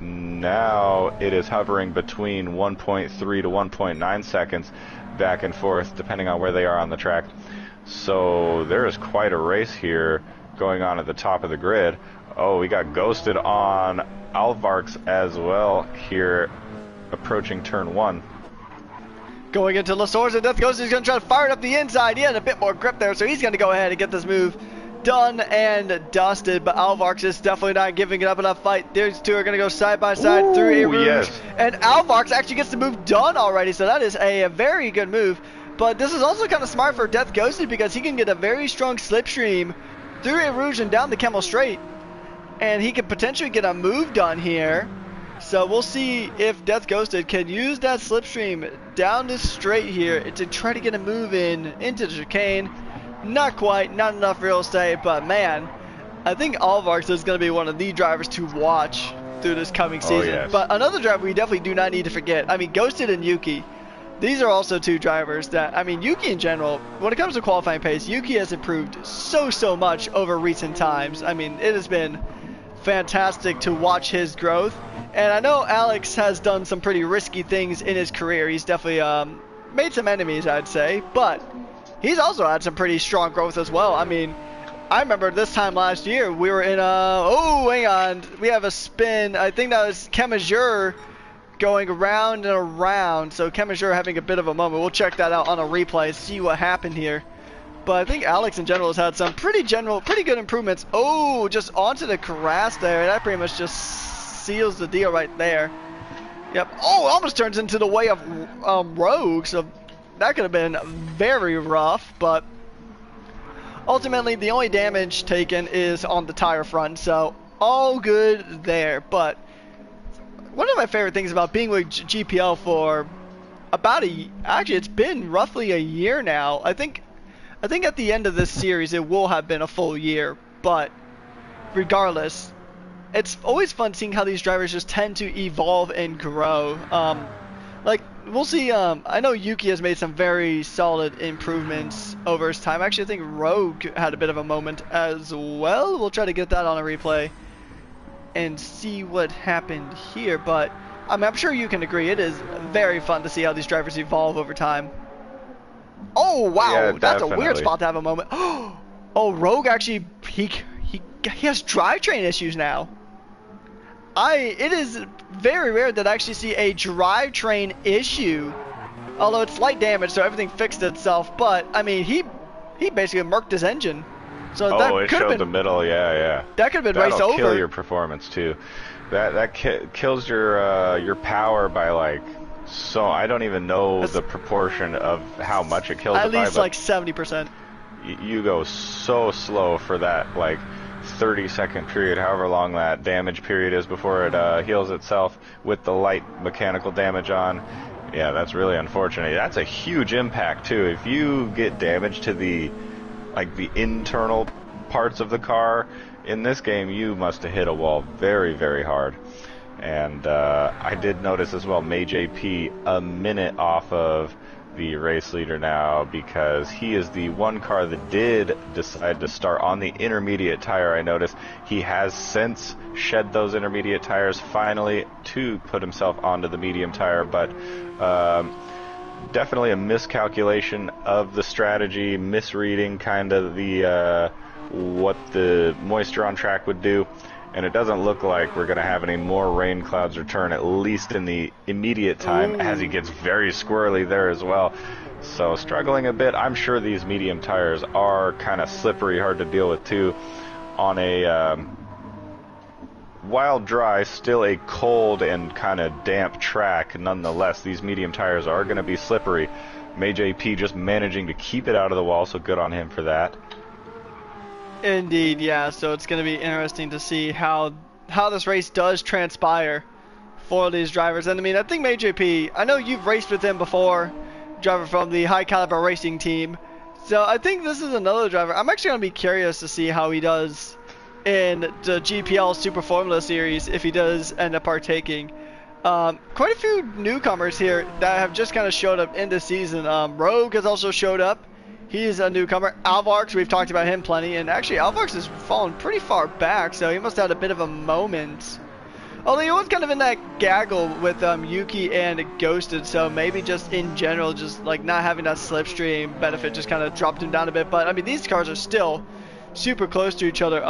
Now it is hovering between 1.3 to 1.9 seconds back and forth, depending on where they are on the track. So there is quite a race here going on at the top of the grid. Oh, we got ghosted on Alvarks as well here, approaching turn 1. Going into Lasor's, and Death Ghost is going to try to fire it up the inside. He had a bit more grip there, so he's going to go ahead and get this move done and dusted. But Alvarks is definitely not giving it up enough fight. These two are going to go side by side through a rouge. Yes. And Alvarks actually gets the move done already, so that is a very good move. But this is also kind of smart for Death Ghosted, because he can get a very strong slipstream through a rouge and down the Camel Straight. And he could potentially get a move done here. So we'll see if Death Ghosted can use that slipstream down this straight here to try to get a move into the chicane. Not quite, not enough real estate, but man, I think Alvarks is going to be one of the drivers to watch through this coming season. Oh, yes. But another driver we definitely do not need to forget, I mean, Ghosted and Yuki. These are also two drivers that, I mean, Yuki in general, when it comes to qualifying pace, Yuki has improved so much over recent times. I mean, it has been fantastic to watch his growth. And I know Alex has done some pretty risky things in his career. He's definitely made some enemies, I'd say, but he's also had some pretty strong growth as well. I mean, I remember this time last year, we were in hang on, we have a spin. I think that was Kemazure going around and around. So Kemazure having a bit of a moment. We'll check that out on a replay, see what happened here. But I think Alex in general has had some pretty good improvements. Oh, just onto the grass there. That pretty much just seals the deal right there. Yep. Oh, almost turns into the way of Rogue. So that could have been very rough. But ultimately, the only damage taken is on the tire front. So all good there. But one of my favorite things about being with GPL for about actually it's been roughly a year now. I think at the end of this series it will have been a full year, but regardless, it's always fun seeing how these drivers just tend to evolve and grow. Like, we'll see. I know Yuki has made some very solid improvements over his time. Actually, I think Rogue had a bit of a moment as well. We'll try to get that on a replay and see what happened here. But I'm sure you can agree, it is very fun to see how these drivers evolve over time. Oh, Yeah, wow. That's a weird definitely. spot to have a moment. Oh, Rogue actually, he has drivetrain issues now. It is very rare that I actually see a drivetrain issue. Although it's light damage, so everything fixed itself. But I mean, he basically murked his engine. So Oh, that it could have showed the been middle. Yeah, yeah. that could have been raced That'll kill over. your performance too. That kills your power by like. So I don't even know That's the proportion of how much it kills at it by, least but like 70%. you go so slow for that like 30-second period, however long that damage period is before it heals itself with the light mechanical damage on. Yeah, that's really unfortunate. That's a huge impact too. If you get damage to the internal parts of the car in this game, you must have hit a wall very, very hard. And I did notice as well, Mage AP a minute off of the race leader now, because he is the one car that did decide to start on the intermediate tire. I noticed he has since shed those intermediate tires finally to put himself onto the medium tire, but definitely a miscalculation of the strategy, misreading kind of the what the moisture on track would do. And it doesn't look like we're going to have any more rain clouds return, at least in the immediate time, as he gets very squirrely there as well. So struggling a bit. I'm sure these medium tires are kind of slippery, hard to deal with too. On a while dry, still a cold and kind of damp track, nonetheless, these medium tires are going to be slippery. Mage AP just managing to keep it out of the wall, so good on him for that. Indeed, yeah. So it's going to be interesting to see how this race does transpire for these drivers. And I mean, I think Mage AP, I know you've raced with him before, driver from the High Caliber Racing team. So I think this is another driver. I'm actually going to be curious to see how he does in the GPL Super Formula Series if he does end up partaking. Quite a few newcomers here that have just kind of showed up in this season. Rogue has also showed up. He's a newcomer. Alvarx, we've talked about him plenty, and actually Alvarx has fallen pretty far back, so he must have had a bit of a moment. Although he was kind of in that gaggle with Yuki and Ghosted, so maybe just in general, just like not having that slipstream benefit just kind of dropped him down a bit. But I mean, these cars are still super close to each other.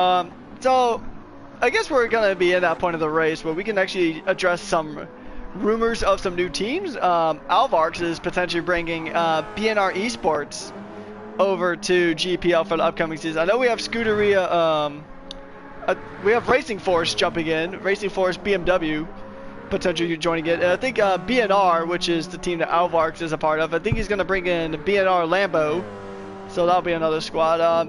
So I guess we're going to be in that point of the race where we can actually address some rumors of some new teams. Alvarx is potentially bringing BNR Esports over to GPL for the upcoming season. I know we have Scuderia, we have Racing Force jumping in, Racing Force BMW potentially joining it. And I think BNR, which is the team that Alvarx is a part of, I think he's going to bring in BNR Lambo, so that'll be another squad.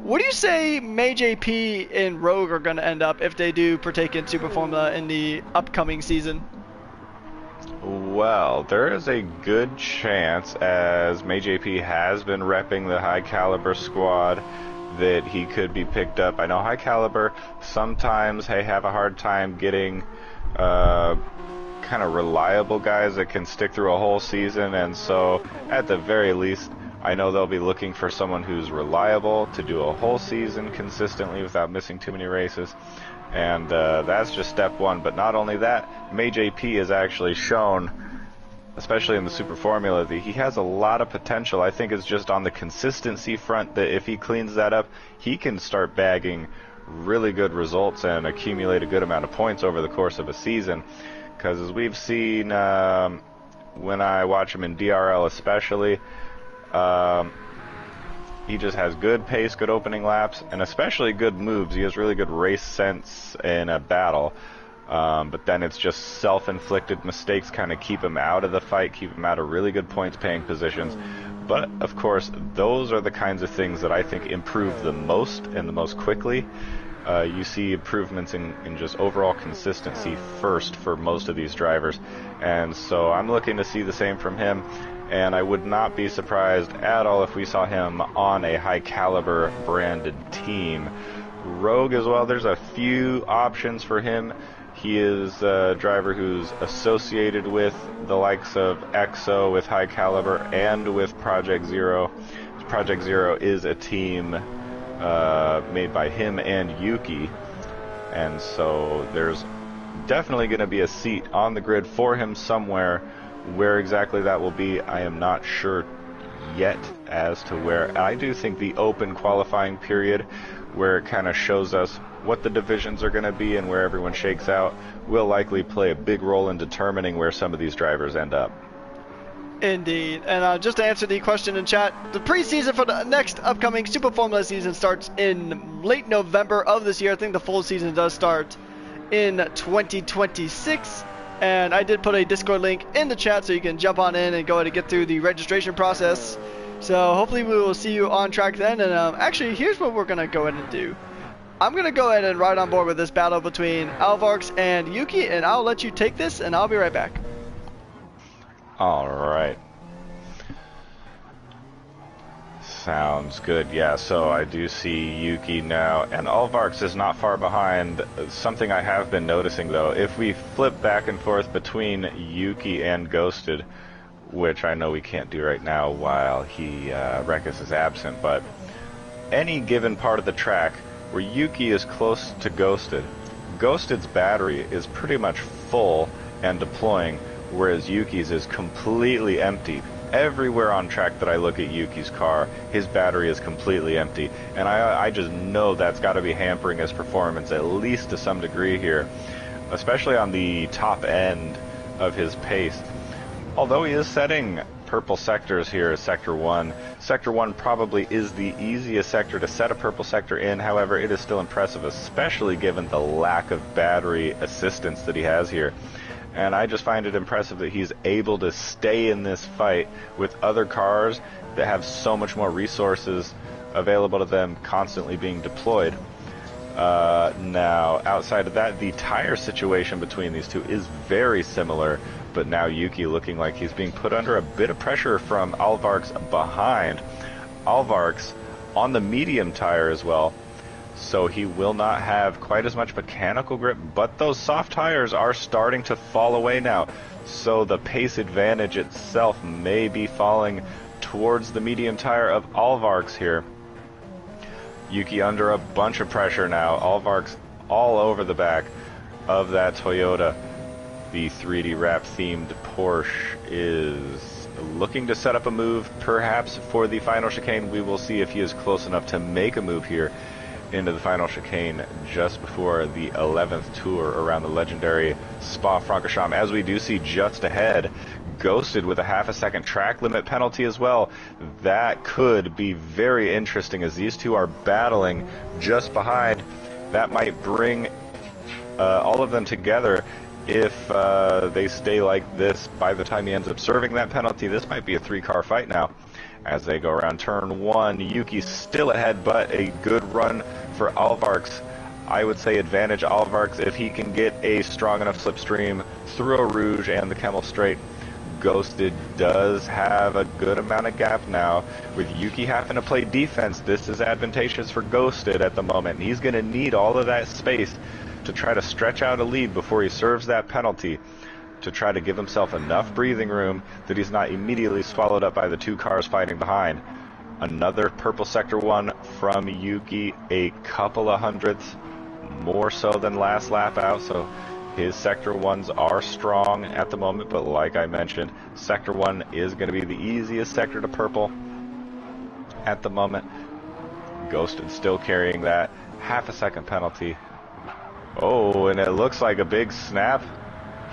What do you say Mage AP and Rogue are going to end up if they do partake in Super Formula in the upcoming season? Well, there is a good chance, as Mage AP has been repping the High Caliber squad, that he could be picked up. I know High Caliber sometimes have a hard time getting kind of reliable guys that can stick through a whole season, and so at the very least, I know they'll be looking for someone who's reliable to do a whole season consistently without missing too many races. And that's just step one. But not only that, Mage AP has actually shown, especially in the Super Formula, that he has a lot of potential. I think it's just on the consistency front that if he cleans that up, he can start bagging really good results and accumulate a good amount of points over the course of a season. Because as we've seen when I watch him in DRL especially, he just has good pace, good opening laps, and especially good moves. He has really good race sense in a battle. But then it's just self-inflicted mistakes kind of keep him out of the fight, keep him out of really good points-paying positions. But, of course, those are the kinds of things that I think improve the most and the most quickly. You see improvements in just overall consistency first for most of these drivers. And so I'm looking to see the same from him. And I would not be surprised at all if we saw him on a High Caliber branded team. Rogue as well, there's a few options for him. He is a driver who's associated with the likes of EXO, with High Caliber, and with Project Zero. Project Zero is a team made by him and Yuki, and so there's definitely going to be a seat on the grid for him somewhere. Where exactly that will be, I am not sure yet as to where. I do think the open qualifying period, where it kind of shows us what the divisions are going to be and where everyone shakes out, will likely play a big role in determining where some of these drivers end up. Indeed. And just to answer the question in chat, the preseason for the next upcoming Super Formula season starts in late November of this year. I think the full season does start in 2026. And I did put a Discord link in the chat so you can jump on in and go ahead and get through the registration process. So hopefully we will see you on track then. And actually, here's what we're going to go ahead and do. I'm going to go ahead and ride on board with this battle between Alvarx and Yuki, and I'll let you take this, and I'll be right back. Alright. Sounds good. Yeah, so I do see Yuki now, and Alvarx is not far behind. Something I have been noticing, though, if we flip back and forth between Yuki and Ghosted, which I know we can't do right now while Rekus is absent, but any given part of the track where Yuki is close to Ghosted's battery is pretty much full and deploying, whereas Yuki's is completely empty. Everywhere on track that I look at Yuki's car, his battery is completely empty, and I just know that's got to be hampering his performance, at least to some degree here, especially on the top end of his pace. Although he is setting purple sectors here, Sector 1. Sector 1 probably is the easiest sector to set a purple sector in, however, it is still impressive, especially given the lack of battery assistance that he has here. And I just find it impressive that he's able to stay in this fight with other cars that have so much more resources available to them constantly being deployed. Now, outside of that, the tire situation between these two is very similar, but now Yuki looking like he's being put under a bit of pressure from Alvarx behind. Alvarx on the medium tire as well, so he will not have quite as much mechanical grip, but those soft tires are starting to fall away now, so the pace advantage itself may be falling towards the medium tire of Alvarx here. Yuki under a bunch of pressure now. Alvarx all over the back of that Toyota. The 3D wrap themed Porsche is looking to set up a move perhaps for the final chicane. We will see if he is close enough to make a move here into the final chicane just before the 11th tour around the legendary Spa-Francorchamps. As we do see just ahead, Ghosted with a half-a-second track limit penalty as well. That could be very interesting as these two are battling just behind. That might bring all of them together. If they stay like this by the time he ends up serving that penalty, this might be a three-car fight now. As they go around turn one, Yuki's still ahead, but a good run for Alvarx. I would say advantage Alvarx if he can get a strong enough slipstream through a Rouge and the Camel Straight. Ghosted does have a good amount of gap now. With Yuki having to play defense, this is advantageous for Ghosted at the moment. He's going to need all of that space to try to stretch out a lead before he serves that penalty, to try to give himself enough breathing room that he's not immediately swallowed up by the two cars fighting behind. Another purple sector one from Yuki, a couple of hundredths more so than last lap out, so his sector ones are strong at the moment, but like I mentioned, sector one is going to be the easiest sector to purple at the moment. Ghosted still carrying that half-a-second penalty. Oh, and it looks like a big snap.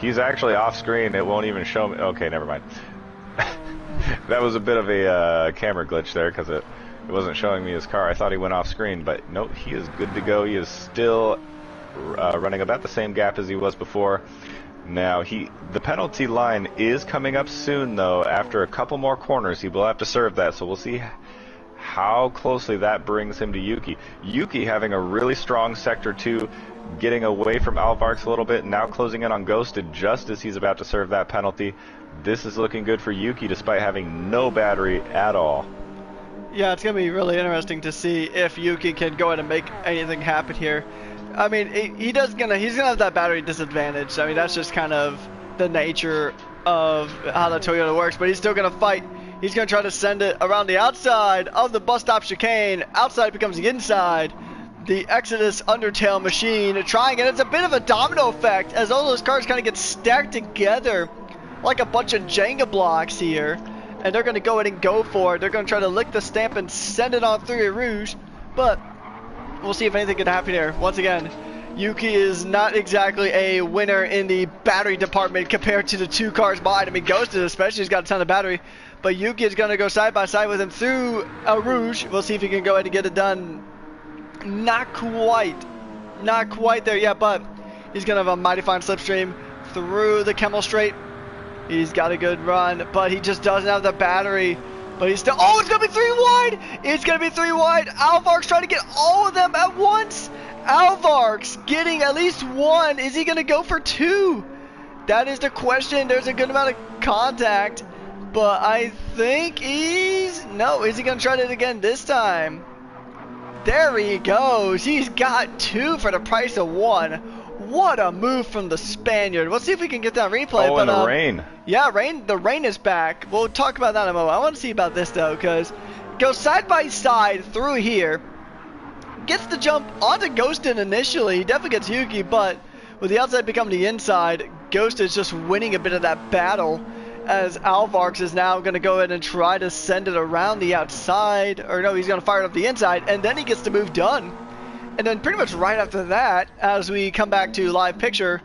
He's actually off screen. It won't even show me. Okay, never mind. That was a bit of a camera glitch there because it wasn't showing me his car. I thought he went off screen, but nope, he is good to go. He is still running about the same gap as he was before. Now, the penalty line is coming up soon, though. After a couple more corners, he will have to serve that, so we'll see how closely that brings him to Yuki. Yuki having a really strong sector 2, getting away from Alvarx a little bit, now closing in on Ghosted just as he's about to serve that penalty. This is looking good for Yuki despite having no battery at all. Yeah, it's gonna be really interesting to see if Yuki can go ahead and make anything happen here. I mean, he's gonna have that battery disadvantage. I mean, that's just kind of the nature of how the Toyota works. But he's still gonna fight. He's gonna try to send it around the outside of the bus stop chicane. Outside becomes the inside. The Exodus Undertale machine trying, and it's a bit of a domino effect as all those cars kind of get stacked together like a bunch of Jenga blocks here. And they're going to go ahead and go for it. They're going to try to lick the stamp and send it on through Rouge. But we'll see if anything can happen here. Once again, Yuki is not exactly a winner in the battery department compared to the two cars behind him. I mean, Ghosted especially has got a ton of battery. But Yuki is going to go side by side with him through Rouge. We'll see if he can go ahead and get it done. Not quite. Not quite there yet, but he's going to have a mighty fine slipstream through the Camel Straight. He's got a good run, but he just doesn't have the battery. But he's still... Oh, it's going to be 3 wide! It's going to be 3 wide. Alvark's trying to get all of them at once. Alvark's getting at least 1. Is he going to go for 2? That is the question. There's a good amount of contact. But I think he's... No, is he going to try it again this time? There he goes. He's got 2 for the price of 1. What a move from the Spaniard. We'll see if we can get that replay. Oh, but, and the rain. Yeah, the rain is back. We'll talk about that in a moment. I want to see about this, though, because goes side by side through here. Gets the jump onto Ghosted initially. He definitely gets Yuki, but with the outside becoming the inside, Ghost is just winning a bit of that battle as Alvark's is now going to go ahead and try to send it around the outside. Or no, he's going to fire it up the inside, and then he gets the move done. And then pretty much right after that, as we come back to live picture,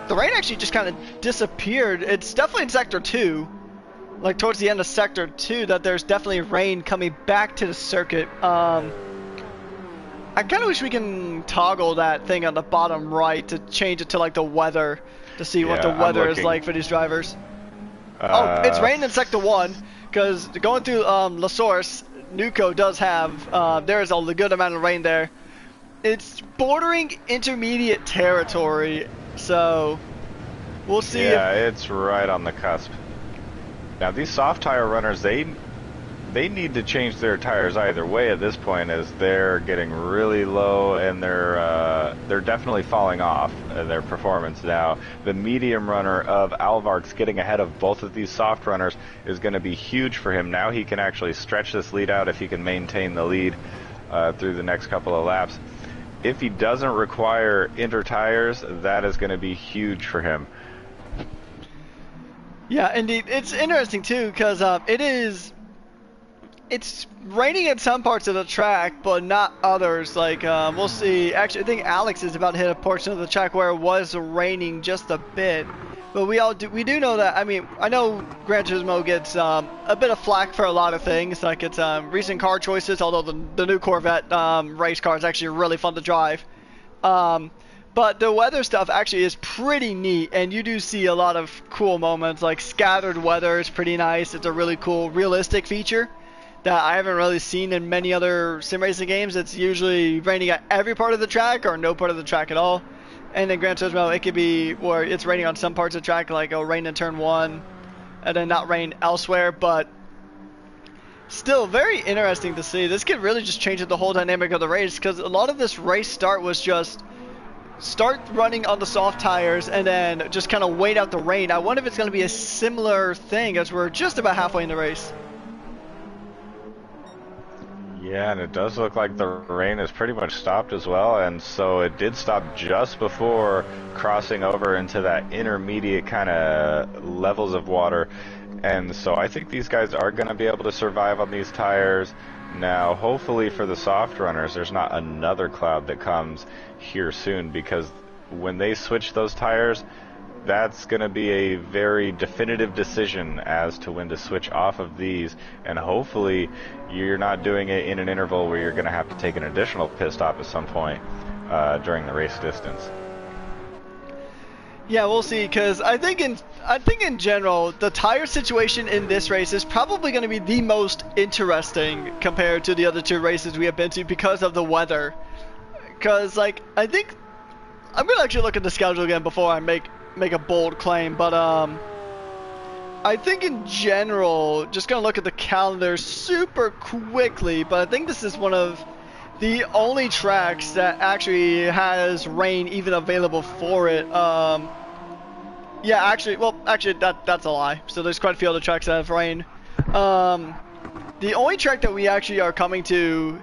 the rain actually just kind of disappeared. It's definitely in Sector 2, like towards the end of Sector 2, that there's definitely rain coming back to the circuit. I kind of wish we can toggle that thing on the bottom right to change it to like the weather, to see what the weather is like for these drivers. Oh, it's rain in Sector 1, because going through La Source, Nuco does have, there is a good amount of rain there. It's bordering intermediate territory, so we'll see. Yeah, it's right on the cusp. Now these soft tire runners, they need to change their tires either way at this point, as they're getting really low and they're definitely falling off their performance now. The medium runner of Alvark's getting ahead of both of these soft runners is going to be huge for him. Now he can actually stretch this lead out if he can maintain the lead through the next couple of laps. If he doesn't require inter tires, that is going to be huge for him. Yeah, indeed. It's interesting too, because it's raining at some parts of the track, but not others. Like, we'll see. Actually, I think Alex is about to hit a portion of the track where it was raining just a bit. But we do know that. I mean, I know Gran Turismo gets a bit of flack for a lot of things, like its recent car choices. Although the new Corvette race car is actually really fun to drive. But the weather stuff actually is pretty neat, and you do see a lot of cool moments. Like scattered weather is pretty nice. It's a really cool, realistic feature that I haven't really seen in many other sim racing games. It's usually raining at every part of the track or no part of the track at all. And in Gran Turismo, it could be where it's raining on some parts of the track, like it'll rain in turn 1 and then not rain elsewhere. But still very interesting to see. This could really just change the whole dynamic of the race, because a lot of this race start was just start running on the soft tires and then just kind of wait out the rain. I wonder if it's going to be a similar thing, as we're just about halfway in the race. Yeah, and it does look like the rain has pretty much stopped as well, and so it did stop just before crossing over into that intermediate kind of levels of water. And so I think these guys are going to be able to survive on these tires. Now, hopefully for the soft runners, there's not another cloud that comes here soon, because when they switch those tires, that's going to be a very definitive decision as to when to switch off of these, and hopefully you're not doing it in an interval where you're going to have to take an additional pit stop at some point during the race distance. Yeah, we'll see, because I think in general, the tire situation in this race is probably going to be the most interesting compared to the other two races we have been to, because of the weather. Because, like, I think I'm going to actually look at the schedule again before I make a bold claim, but I I think in general, just gonna look at the calendar super quickly, but I think this is one of the only tracks that actually has rain even available for it. Yeah, actually, well, actually that's a lie. So there's quite a few other tracks that have rain. The only track that we actually are coming to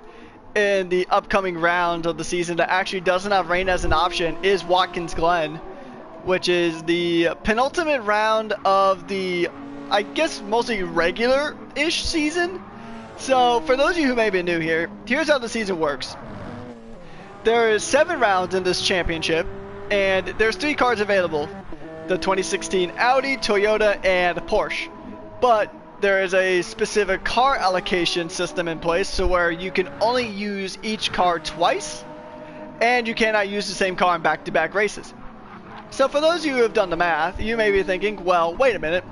in the upcoming round of the season that actually doesn't have rain as an option is Watkins Glen, which is the penultimate round of the, I guess, mostly regular-ish season. So for those of you who may be new here, here's how the season works. There is 7 rounds in this championship, and there's 3 cars available. The 2016 Audi, Toyota, and Porsche. But there is a specific car allocation system in place, so where you can only use each car twice, and you cannot use the same car in back-to-back races. So for those of you who have done the math, you may be thinking, well, wait a minute.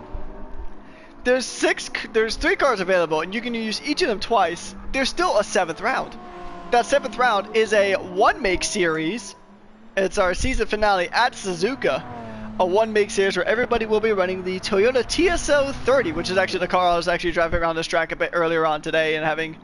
There's 3 cars available, and you can use each of them twice. There's still a 7th round. That 7th round is a one-make series. It's our season finale at Suzuka. A one-make series where everybody will be running the Toyota TSO 30, which is actually the car I was actually driving around this track a bit earlier on today and having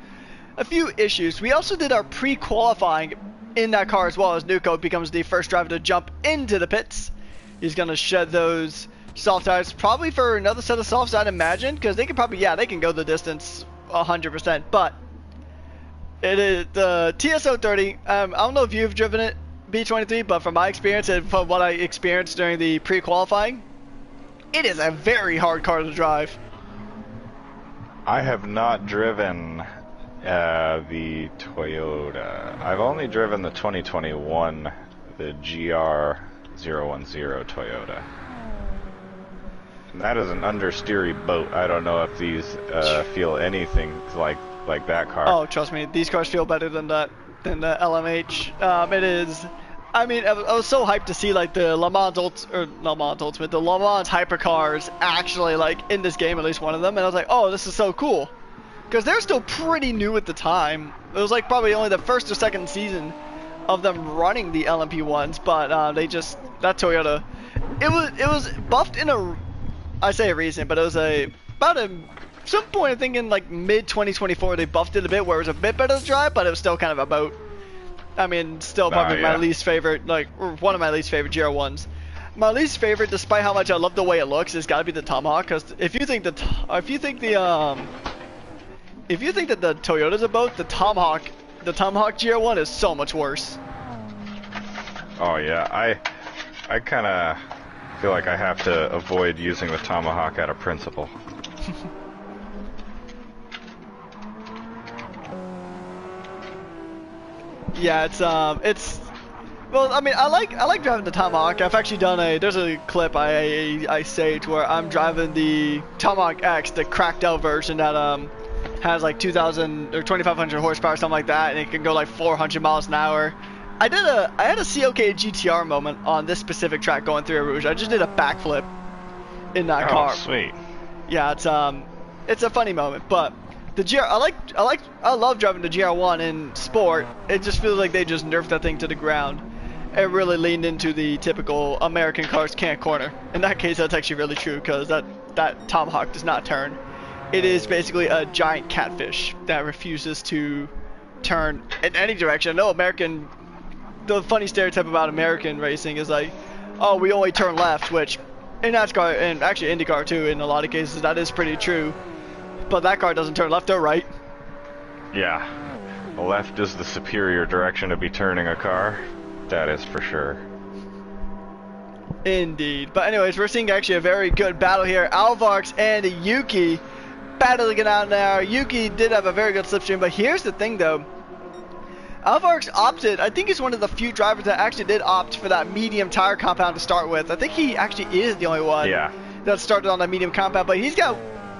a few issues. We also did our pre-qualifying in that car as well, as Nuko becomes the first driver to jump into the pits. He's going to shed those soft tires, probably for another set of softs, I'd imagine, because they can probably, yeah, they can go the distance 100%, but it is the TSO 30. I don't know if you've driven it, B23, but from my experience and from what I experienced during the pre-qualifying, it is a very hard car to drive. I have not driven the Toyota. I've only driven the 2021, the GR010 Toyota. And that is an understeery boat. I don't know if these feel anything like that car. Oh, trust me, these cars feel better than that. Than the LMH. It is. I mean, I was so hyped to see like the Le Mans the Le Mans hypercars actually like in this game, at least one of them, and I was like, oh, this is so cool, because they're still pretty new at the time. It was like probably only the first or second season of them running the LMP ones, but they just that Toyota, it was buffed in a, I say a reason, but it was some point, I think in like mid 2024, they buffed it a bit where it was a bit better to drive, but it was still kind of a boat. I mean, still probably my least favorite, like one of my least favorite GR1s. My least favorite, despite how much I love the way it looks, has got to be the Tomahawk. Because if you think that the Toyota's a boat, the Tomahawk GR1 is so much worse. Oh yeah, I kind of feel like I have to avoid using the Tomahawk out of principle. Yeah, it's well, I mean, I like driving the Tomahawk. I've actually done there's a clip I saved where I'm driving the Tomahawk X, the cracked out version that has like 2,000 or 2,500 horsepower, something like that, and it can go like 400 miles an hour. I had a COK GTR moment on this specific track going through Rouge. I just did a backflip in that car. Oh, sweet. Yeah, it's a funny moment, but the GR, I love driving the GR1 in sport. It just feels like they just nerfed that thing to the ground. It really leaned into the typical American cars can't corner. In that case, that's actually really true, because that Tomahawk does not turn. It is basically a giant catfish that refuses to turn in any direction. I know the funny stereotype about American racing is like, oh, we only turn left, which in NASCAR and actually IndyCar too, in a lot of cases, that is pretty true. But that car doesn't turn left or right. Yeah, the left is the superior direction to be turning a car. That is for sure. Indeed. But anyways, we're seeing actually a very good battle here. Alvarx and Yuki battling it out now. Yuki did have a very good slipstream, but here's the thing though. Alvarx opted, I think he's one of the few drivers that actually did opt for that medium tire compound to start with. I think he actually is the only one that started on that medium compound, but he's got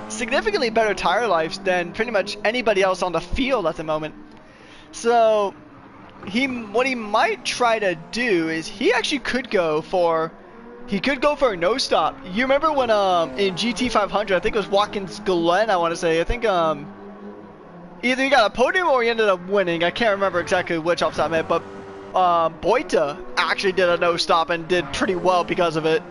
significantly better tire life than pretty much anybody else on the field at the moment. So what he might try to do is he actually could go for a no stop. You remember when in GT500, I think it was Watkins Glen, I want to say, I think either he got a podium or he ended up winning. I can't remember exactly which off the top of my head, but Boita actually did a no stop and did pretty well because of it.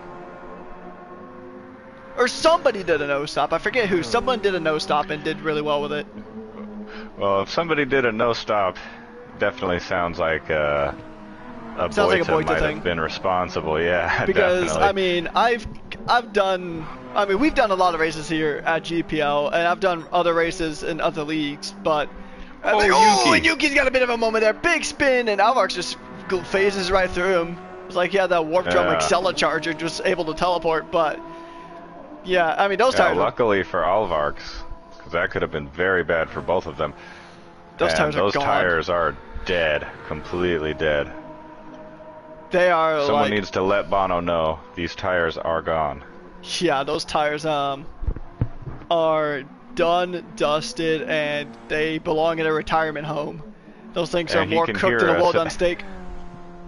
Or somebody did a no-stop. I forget who. Someone did a no-stop and did really well with it. Well, if somebody did a no-stop, definitely sounds like a Boita might have been responsible. Yeah, because definitely. I mean, we've done a lot of races here at GPL, and I've done other races in other leagues, but Yuki's got a bit of a moment there. Big spin, and Alvarx just phases right through him. It's like he had that warp drum Excella charger, just able to teleport. But yeah, I mean, those tires. Luckily for Alvarx, because that could have been very bad for both of them. Those tires are dead, completely dead. They are. Someone needs to let Bono know these tires are gone. Yeah, those tires are done, dusted, and they belong in a retirement home. Those things are more cooked than a well-done steak.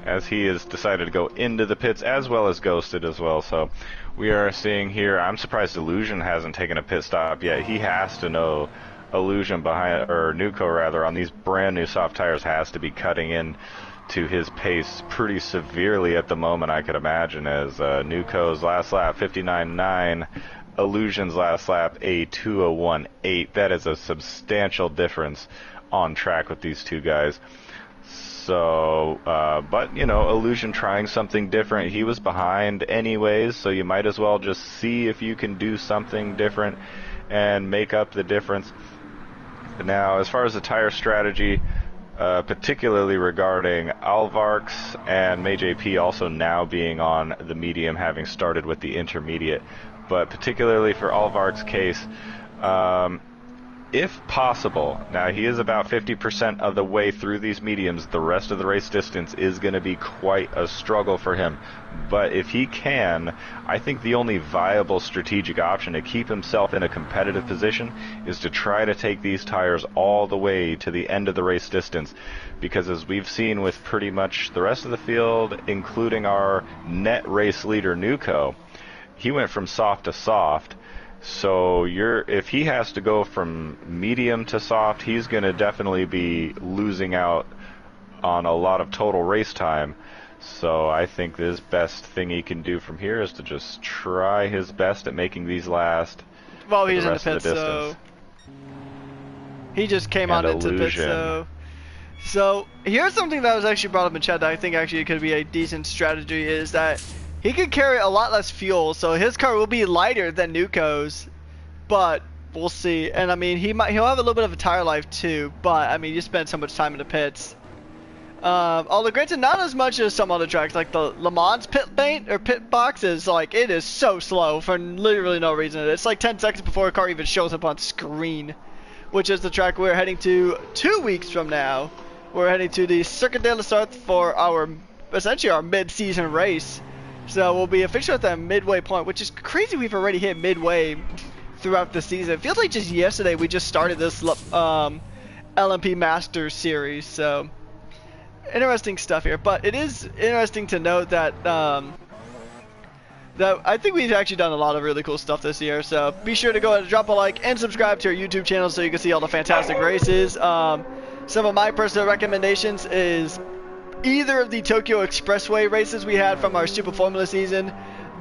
As he has decided to go into the pits as well as ghosted as well, so we are seeing here. I'm surprised Illusion hasn't taken a pit stop yet. He has to know Illusion Nuco rather, on these brand new soft tires has to be cutting in to his pace pretty severely at the moment, I could imagine, as Nuco's last lap 59.9, Illusion's last lap a 2:01.8. That is a substantial difference on track with these two guys. So, but you know, Illusion trying something different. He was behind anyways, so you might as well just see if you can do something different and make up the difference. Now, as far as the tire strategy, particularly regarding Alvarx and MayJP also now being on the medium, having started with the intermediate, but particularly for Alvarx's case, if possible, now he is about 50% of the way through these mediums, the rest of the race distance is going to be quite a struggle for him, but if he can, I think the only viable strategic option to keep himself in a competitive position is to try to take these tires all the way to the end of the race distance, because as we've seen with pretty much the rest of the field, including our net race leader Nuco, he went from soft to soft. So if he has to go from medium to soft, he's going to definitely be losing out on a lot of total race time. So I think the best thing he can do from here is to just try his best at making these last. Well, he's in the pits, so he just came on into the pits, so here's something that was actually brought up in chat that I think actually could be a decent strategy, is that he could carry a lot less fuel, so his car will be lighter than Nuco's, but we'll see. And I mean, he'll have a little bit of a tire life too, but I mean, you spend so much time in the pits. Although granted, not as much as some other tracks, like the Le Mans pit box is like, it is so slow for literally no reason. It's like 10 seconds before a car even shows up on screen, which is the track we're heading to 2 weeks from now. We're heading to the Circuit de la Sarthe for essentially our mid-season race. So we'll be officially at that midway point, which is crazy. We've already hit midway throughout the season. It feels like just yesterday we just started this LMP Masters series. So interesting stuff here. But it is interesting to note that that I think we've actually done a lot of really cool stuff this year. So be sure to go ahead and drop a like and subscribe to our YouTube channel so you can see all the fantastic races. Some of my personal recommendations is either of the Tokyo Expressway races we had from our Super Formula season.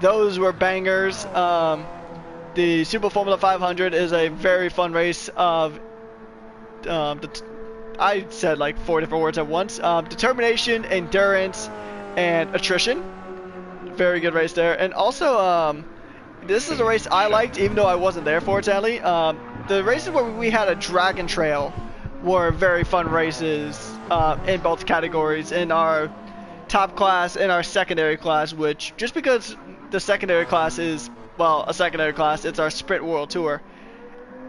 Those were bangers. The Super Formula 500 is a very fun race of I said like 4 different words at once. Determination, endurance, and attrition. Very good race there. And also, this is a race I liked, even though I wasn't there for it, sadly. The races where we had a Dragon Trail were very fun races in both categories. In our top class and our secondary class, which, just because the secondary class is, well, a secondary class, it's our Sprint World Tour.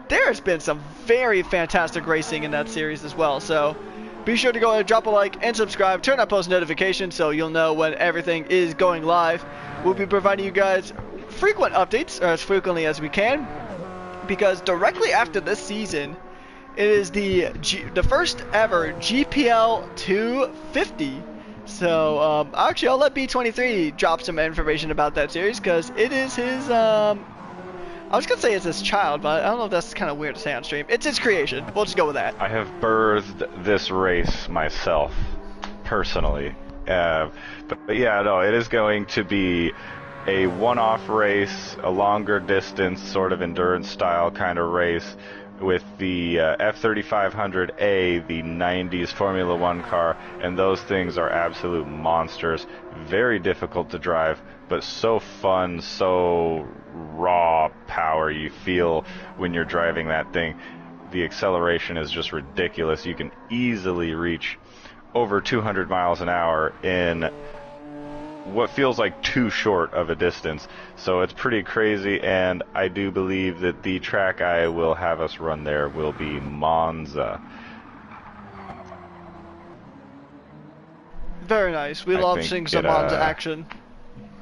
There's been some very fantastic racing in that series as well. So be sure to go ahead and drop a like and subscribe. Turn on post notifications so you'll know when everything is going live. We'll be providing you guys frequent updates, or as frequently as we can, because directly after this season, it is the first ever GPL 250. So actually, I'll let B23 drop some information about that series, because it is his. I was gonna say it's his child, but I don't know if that's kind of weird to say on stream. It's his creation. We'll just go with that. I have birthed this race myself, personally. But yeah, no, it is going to be a one-off race, a longer distance, sort of endurance style kind of race with the F3500A, the 90s Formula One car, and those things are absolute monsters. Very difficult to drive, but so fun, so raw power you feel when you're driving that thing. The acceleration is just ridiculous. You can easily reach over 200 miles an hour in what feels like too short of a distance. So it's pretty crazy, and I do believe that the track I will have us run there will be Monza. Very nice. We love seeing some Monza action.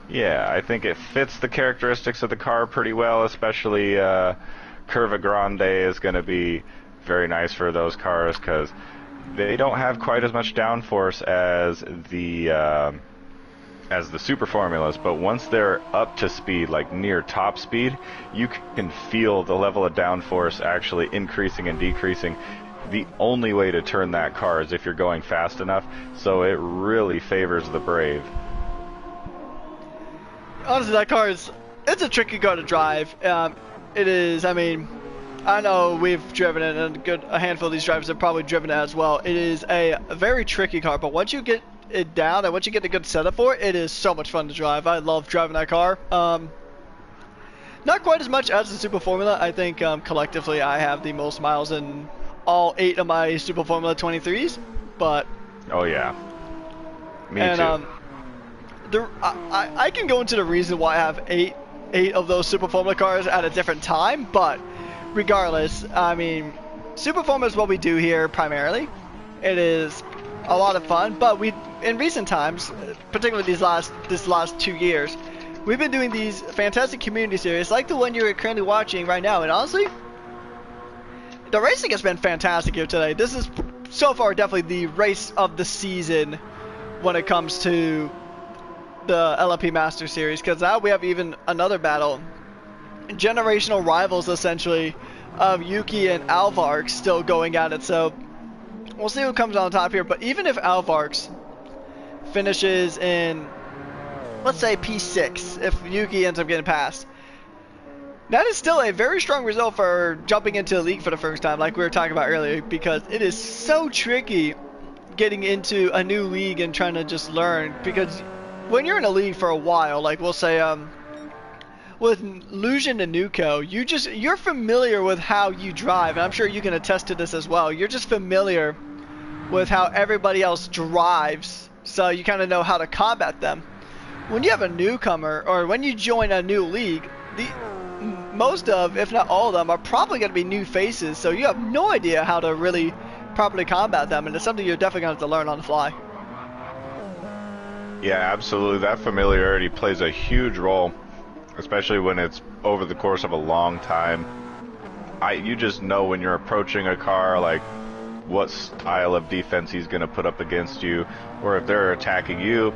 Yeah, I think it fits the characteristics of the car pretty well, especially Curva Grande is going to be very nice for those cars because they don't have quite as much downforce as the super formulas, but once they're up to speed, like near top speed, you can feel the level of downforce actually increasing and decreasing. The only way to turn that car is if you're going fast enough, so it really favors the brave. Honestly, that car it's a tricky car to drive. It is, I mean, I know we've driven it, and a handful of these drivers have probably driven it as well. It is a very tricky car, but once you get it down and once you get a good setup for it, it is so much fun to drive. I love driving that car. Not quite as much as the Super Formula. I think collectively I have the most miles in all 8 of my Super Formula 23s, but oh yeah, me too. I can go into the reason why I have eight of those Super Formula cars at a different time, but regardless, I mean, Super Formula is what we do here primarily. It is a lot of fun, but in recent times, particularly this last 2 years, we've been doing these fantastic community series like the one you're currently watching right now, and honestly, the racing has been fantastic here today. This is so far definitely the race of the season when it comes to the LMP Master Series, because now we have even another battle, generational rivals essentially, of Yuki and Alvark still going at it. So we'll see who comes on top here, but even if Alvark finishes in, let's say, P6, if Yuki ends up getting past, that is still a very strong result for jumping into the league for the first time, like we were talking about earlier, because it is so tricky getting into a new league and trying to just learn, because when you're in a league for a while, like we'll say with Lucian and Nuko, you're familiar with how you drive, and I'm sure you can attest to this as well. You're just familiar with how everybody else drives, so you kind of know how to combat them. When you have a newcomer, or when you join a new league, most of, if not all of them, are probably going to be new faces, so you have no idea how to really properly combat them, and it's something you're definitely going to have to learn on the fly. Yeah, absolutely. That familiarity plays a huge role, especially when it's over the course of a long time. You just know when you're approaching a car, like, what style of defense he's going to put up against you, or if they're attacking you,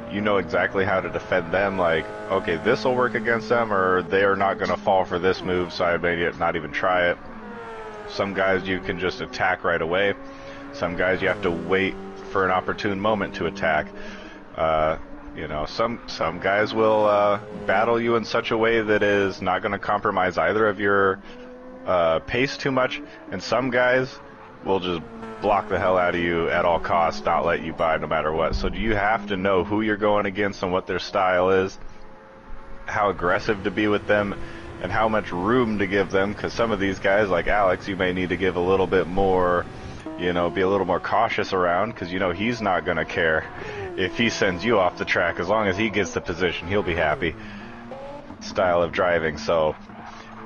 you know exactly how to defend them. Like, okay, this will work against them, or they are not going to fall for this move, so I may not even try it. Some guys you can just attack right away. Some guys you have to wait for an opportune moment to attack. You know, some guys will battle you in such a way that is not going to compromise either of your pace too much, and some guys will just block the hell out of you at all costs, not let you by no matter what. So you have to know who you're going against and what their style is, how aggressive to be with them, and how much room to give them, because some of these guys, like Alex, you may need to give a little bit more, you know, be a little more cautious around, because you know he's not going to care if he sends you off the track. As long as he gets the position, he'll be happy. Style of driving. So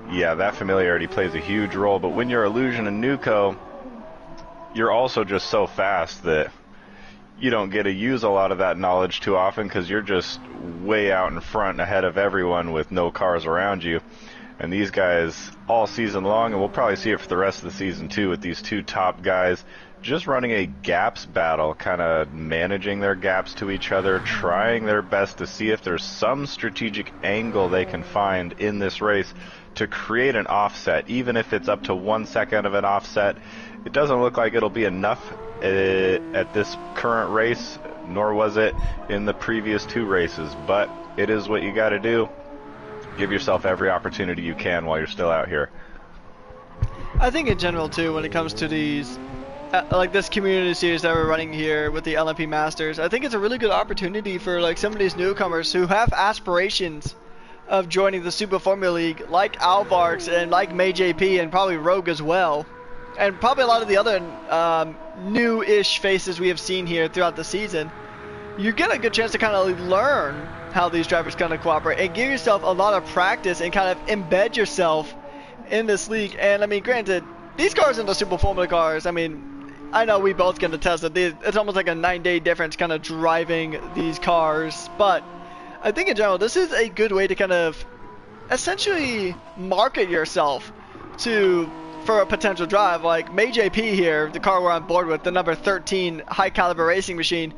yeah, that familiarity plays a huge role. But when you're Illusion and Nuko, you're also just so fast that you don't get to use a lot of that knowledge too often, because you're just way out in front ahead of everyone with no cars around you. And these guys all season long, and we'll probably see it for the rest of the season too, with these two top guys just running a gaps battle, kind of managing their gaps to each other, trying their best to see if there's some strategic angle they can find in this race to create an offset. Even if it's up to 1 second of an offset, it doesn't look like it'll be enough at this current race, nor was it in the previous two races, but it is what you got to do. Give yourself every opportunity you can while you're still out here. I think in general too, when it comes to these, like this community series that we're running here with the LMP Masters, I think it's a really good opportunity for like some of these newcomers who have aspirations of joining the Super Formula League, like Alvarks and like May JP and probably Rogue as well, and probably a lot of the other new-ish faces we have seen here throughout the season. You get a good chance to kind of learn how these drivers kind of cooperate and give yourself a lot of practice and kind of embed yourself in this league. And I mean, granted, these cars and the Super Formula cars, I mean, I know we both can attest that it's almost like a 9-day difference kind of driving these cars, but I think in general this is a good way to kind of essentially market yourself for a potential drive. Like May JP here, the car we're on board with, the number 13 high caliber racing machine,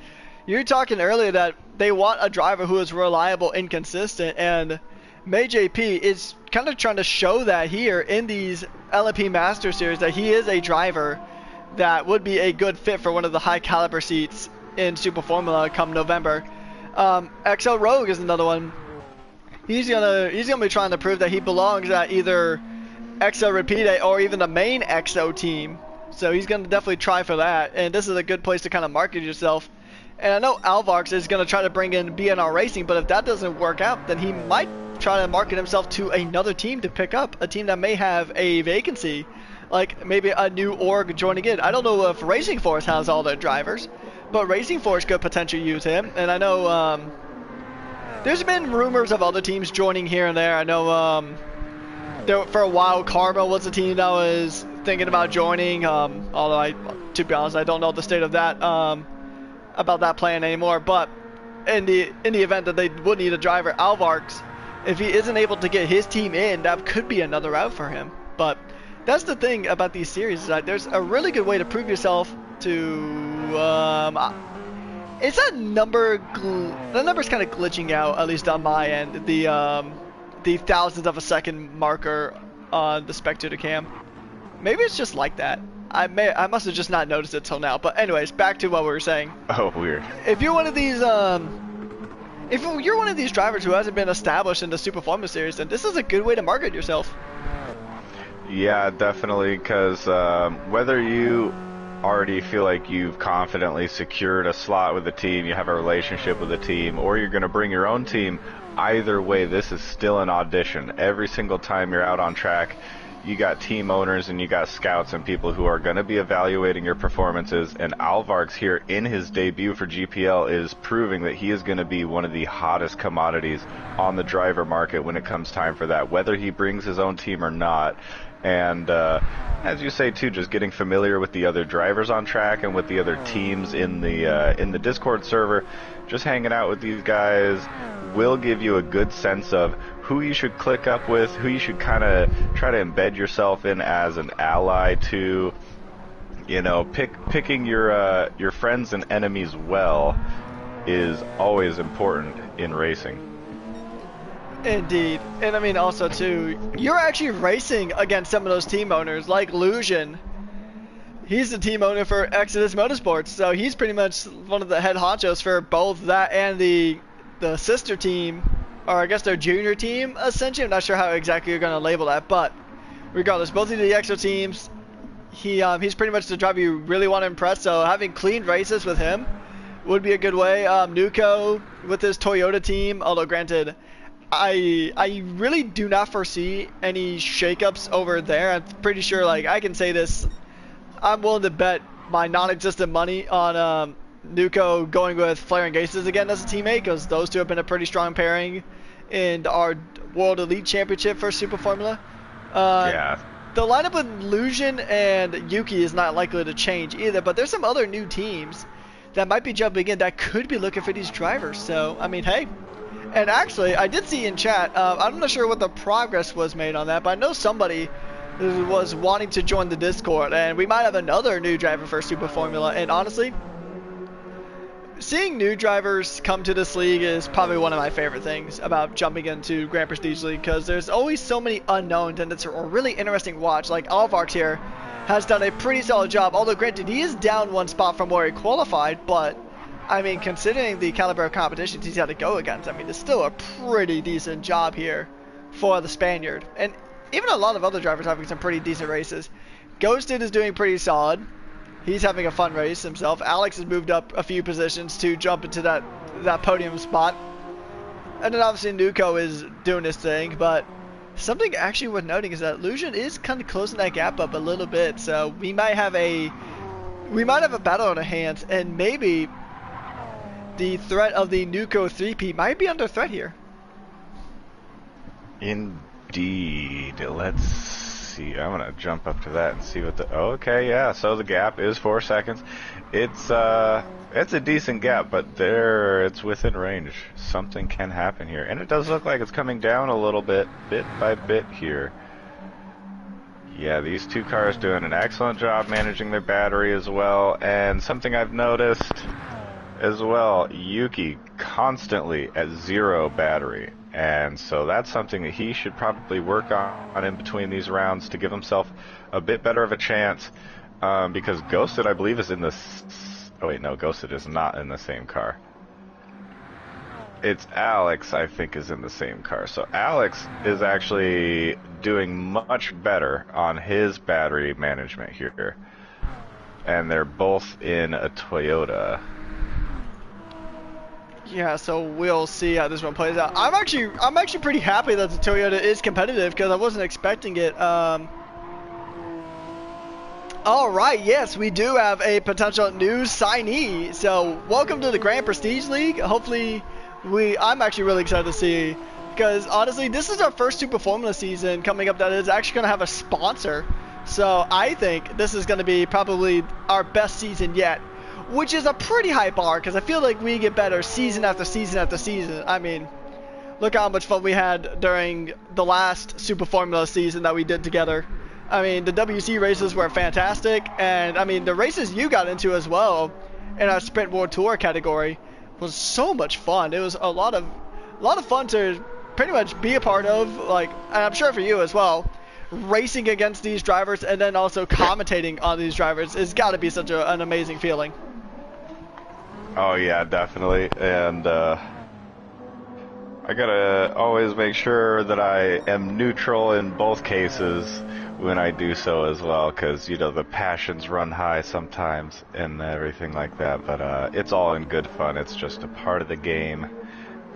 you're talking earlier that they want a driver who is reliable and consistent, and May JP is kind of trying to show that here in these LMP Master Series, that he is a driver that would be a good fit for one of the high caliber seats in Super Formula come November. XL Rogue is another one. He's gonna be trying to prove that he belongs at either XO Rapide or even the main XO team. So he's gonna definitely try for that, and this is a good place to kind of market yourself. And I know Alvarks is gonna try to bring in BNR Racing, but if that doesn't work out, then he might try to market himself to another team to pick up, a team that may have a vacancy, like maybe a new org joining in. I don't know if Racing Force has all their drivers, but Racing Force could potentially use him. And I know there's been rumors of other teams joining here and there. I know for a while Karma was a team that was thinking about joining, although to be honest, I don't know the state of that about that plan anymore. But in the event that they would need a driver, Alvarks, if he isn't able to get his team in, that could be another route for him. But that's the thing about these series, is that there's a really good way to prove yourself to it's that number the number's kind of glitching out, at least on my end, the thousandth of a second marker on the spectator cam. Maybe it's just like that. I must have just not noticed it till now. But anyways, back to what we were saying. Oh, weird. If you're one of these drivers who hasn't been established in the Super Formula Series, then this is a good way to market yourself. Yeah, definitely, because whether you already feel like you've confidently secured a slot with the team, you have a relationship with the team, or you're going to bring your own team, either way, this is still an audition. Every single time you're out on track, you got team owners and you got scouts and people who are going to be evaluating your performances, and Alvarks here in his debut for GPL is proving that he is going to be one of the hottest commodities on the driver market when it comes time for that, whether he brings his own team or not. And as you say too, just getting familiar with the other drivers on track and with the other teams in the Discord server, just hanging out with these guys will give you a good sense of who you should click up with, who you should kind of try to embed yourself in as an ally to. You know, picking your friends and enemies well is always important in racing. Indeed. And I mean also too, you're actually racing against some of those team owners, like Lucian. He's the team owner for Exodus Motorsports, so he's pretty much one of the head honchos for both that and the sister team, or I guess their junior team, essentially. I'm not sure how exactly you're going to label that, but regardless, both of the EXO teams, he's pretty much the driver you really want to impress, so having clean races with him would be a good way. Nuko with his Toyota team, although granted, I really do not foresee any shakeups over there. I'm pretty sure, like, I can say this, I'm willing to bet my non-existent money on Nuko going with Flaring Gases again as a teammate, because those two have been a pretty strong pairing in our World Elite Championship for Super Formula. Yeah. The lineup with Lucian and Yuki is not likely to change either, but there's some other new teams that might be jumping in that could be looking for these drivers. So, I mean, hey. And actually, I did see in chat, I'm not sure what the progress was made on that, but I know somebody was wanting to join the Discord, and we might have another new driver for Super Formula. And honestly, seeing new drivers come to this league is probably one of my favorite things about jumping into Grand Prestige League, because there's always so many unknowns, and it's a really interesting watch. Like Alvarks here has done a pretty solid job, although granted he is down one spot from where he qualified, but I mean, considering the caliber of competitions he's had to go against, I mean, it's still a pretty decent job here for the Spaniard. And even a lot of other drivers having some pretty decent races. Ghosted is doing pretty solid. He's having a fun race himself. Alex has moved up a few positions to jump into that podium spot. And then obviously Nuko is doing his thing, but something actually worth noting is that Lucian is kind of closing that gap up a little bit, so we might have a battle on our hands, and maybe the threat of the Nuko 3P might be under threat here. Indeed. Let's see. I'm gonna jump up to that and see what the. Oh, okay, yeah. So the gap is 4 seconds. It's a decent gap, but it's within range. Something can happen here, and it does look like it's coming down a little bit by bit here. Yeah, these two cars doing an excellent job managing their battery as well, and something I've noticed as well, Yuki constantly at 0 battery, and so that's something that he should probably work on in between these rounds to give himself a bit better of a chance, because Ghosted, I believe, is in this. Oh wait, no, Ghosted is not in the same car. It's Alex, I think, is in the same car. So Alex is actually doing much better on his battery management here. And they're both in a Toyota. Yeah, so we'll see how this one plays out. I'm actually pretty happy that the Toyota is competitive because I wasn't expecting it. All right, yes, we do have a potential new signee. So welcome to the Grand Prestige League. Hopefully, I'm actually really excited to see, because honestly, this is our first Super Formula season coming up that is actually going to have a sponsor. So I think this is going to be probably our best season yet, which is a pretty high bar because I feel like we get better season after season after season. I mean, look how much fun we had during the last Super Formula season that we did together. I mean, the WC races were fantastic, and I mean, the races you got into as well in our Sprint World Tour category was so much fun. It was a lot of fun to pretty much be a part of, like, and I'm sure for you as well, racing against these drivers and then also commentating on these drivers. It's got to be such an amazing feeling. Oh yeah, definitely, and I gotta always make sure that I am neutral in both cases when I do so as well, because, you know, the passions run high sometimes and everything like that, but it's all in good fun. It's just a part of the game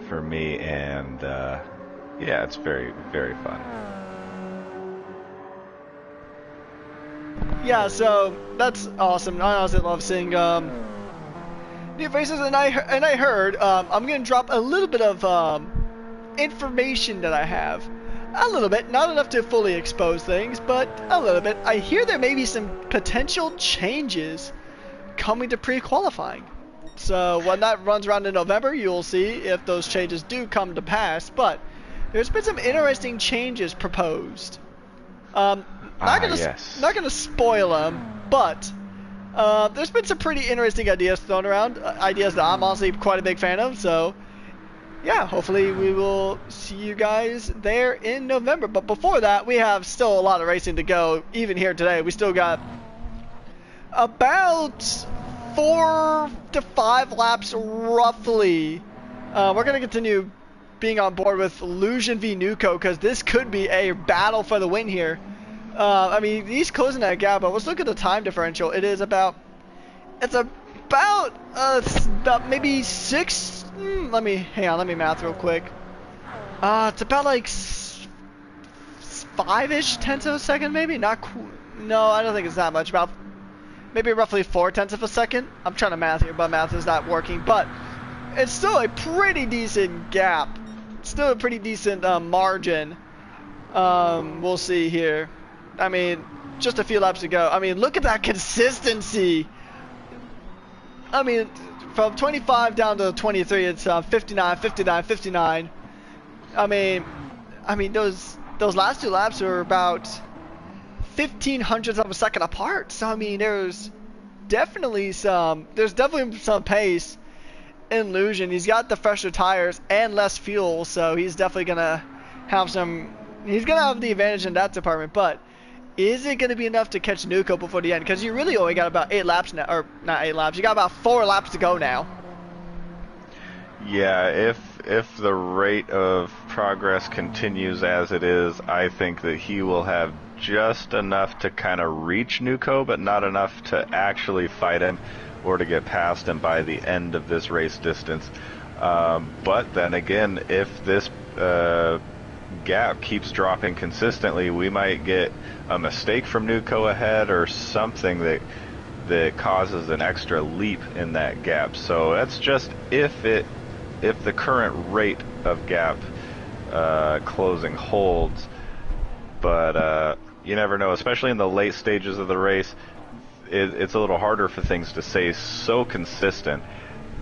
for me, and yeah, it's very, very fun. Yeah, so that's awesome. I honestly love seeing new faces, and I heard I'm gonna drop a little bit of information that I have. A little bit, not enough to fully expose things, but a little bit. I hear there may be some potential changes coming to pre-qualifying. So when that runs around in November, you'll see if those changes do come to pass. But there's been some interesting changes proposed. Not gonna spoil them, but there's been some pretty interesting ideas thrown around. Ideas that I'm honestly quite a big fan of. So yeah, hopefully we will see you guys there in November. But before that, we have still a lot of racing to go. Even here today, we still got about 4 to 5 laps roughly. We're going to continue being on board with Lucian v Nuko, because this could be a battle for the win here. I mean, he's closing that gap, but let's look at the time differential. It's about maybe 6. Let me math real quick. It's about like 5-ish tenths of a second, maybe. No, I don't think it's that much. About maybe roughly 4 tenths of a second. I'm trying to math here, but math is not working. But it's still a pretty decent gap. It's still a pretty decent margin. We'll see here. I mean, just a few laps to go. I mean, look at that consistency. I mean, from 25 down to 23, it's 59, 59, 59. I mean, those last 2 laps are about 0.15 of a second apart. So I mean, there's definitely some pace in Lucian. He's got the fresher tires and less fuel, so he's definitely gonna have the advantage in that department. But is it going to be enough to catch Nuko before the end? Because you really only got about 8 laps now, or not 8 laps. You got about 4 laps to go now. Yeah, if the rate of progress continues as it is, I think that he will have just enough to kind of reach Nuko, but not enough to actually fight him or to get past him by the end of this race distance. But then again, if this gap keeps dropping consistently, we might get a mistake from Nuko ahead or something that causes an extra leap in that gap. So that's just if the current rate of gap closing holds. But you never know, especially in the late stages of the race. It's a little harder for things to stay so consistent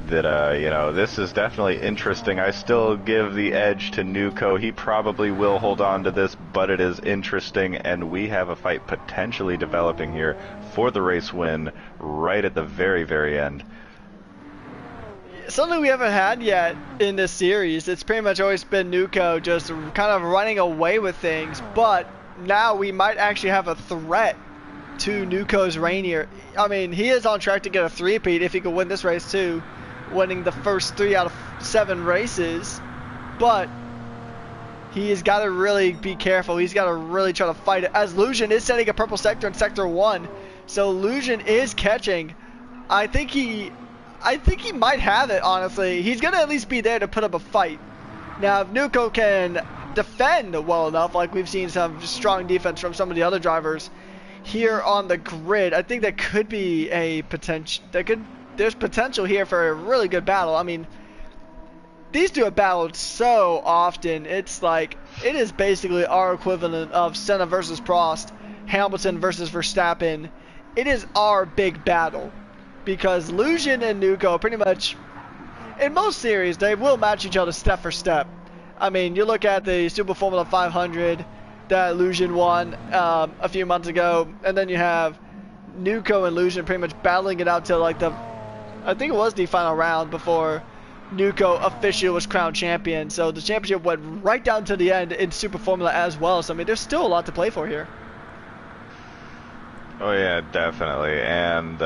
that, you know, this is definitely interesting. I still give the edge to Nuko. He probably will hold on to this, but it is interesting, and we have a fight potentially developing here for the race win right at the very, very end. Something we haven't had yet in this series. It's pretty much always been Nuko just kind of running away with things, but now we might actually have a threat to Nuko's reign here. I mean, he is on track to get a three-peat if he could win this race too, winning the first 3 out of 7 races, but he has got to really be careful. He's got to really try to fight it, as Lusion is setting a purple sector in sector 1, so Lusion is catching. I think he might have it, honestly. He's going to at least be there to put up a fight. Now, if Nuko can defend well enough, like we've seen some strong defense from some of the other drivers here on the grid, I think that could be a potential. There's potential here for a really good battle. I mean, these two have battled so often. It's like, it is basically our equivalent of Senna versus Prost, Hamilton versus Verstappen. It is our big battle, because Lusion and Nuko pretty much, in most series, they will match each other step for step. I mean, you look at the Super Formula 500 that Lusion won a few months ago, and then you have Nuko and Lusion pretty much battling it out to like I think it was the final round before Nuko officially was crowned champion. So the championship went right down to the end in Super Formula as well. So I mean, there's still a lot to play for here. Oh yeah, definitely, and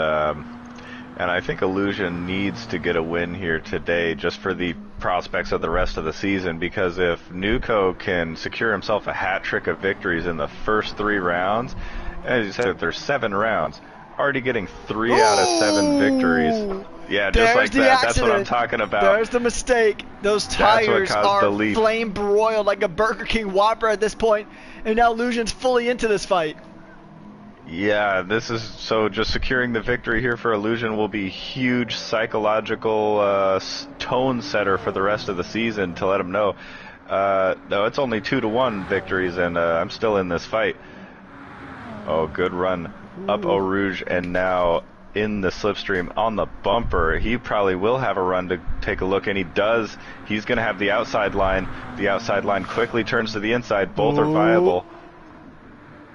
I think Illusion needs to get a win here today just for the prospects of the rest of the season, because if Nuko can secure himself a hat trick of victories in the first 3 rounds, as you said, there's 7 rounds, already getting 3 out of 7 victories. Yeah, just there's like the that. Accident. That's what I'm talking about. There's the mistake. Those tires are flame broiled like a Burger King Whopper at this point, and now Lusion's fully into this fight. Yeah, this is so just securing the victory here for Illusion will be huge psychological tone setter for the rest of the season to let him know. No, it's only 2-1 victories, and I'm still in this fight. Oh, good run up Eau Rouge, and now in the slipstream on the bumper. He probably will have a run to take a look, and he does. He's going to have the outside line. The outside line quickly turns to the inside. Both are viable.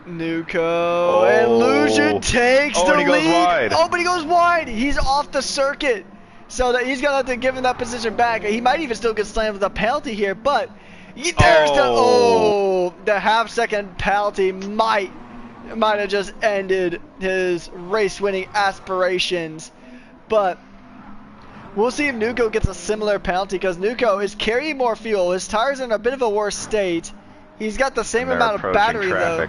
Nuko and Lusion takes the and he lead. Goes wide. Oh, but he goes wide. He's off the circuit, so that he's gonna have to give him that position back. He might even still get slammed with a penalty here, but there's the half-second penalty might have just ended his race-winning aspirations. But we'll see if Nuko gets a similar penalty, because Nuko is carrying more fuel. His tires are in a bit of a worse state. He's got the same amount of battery though.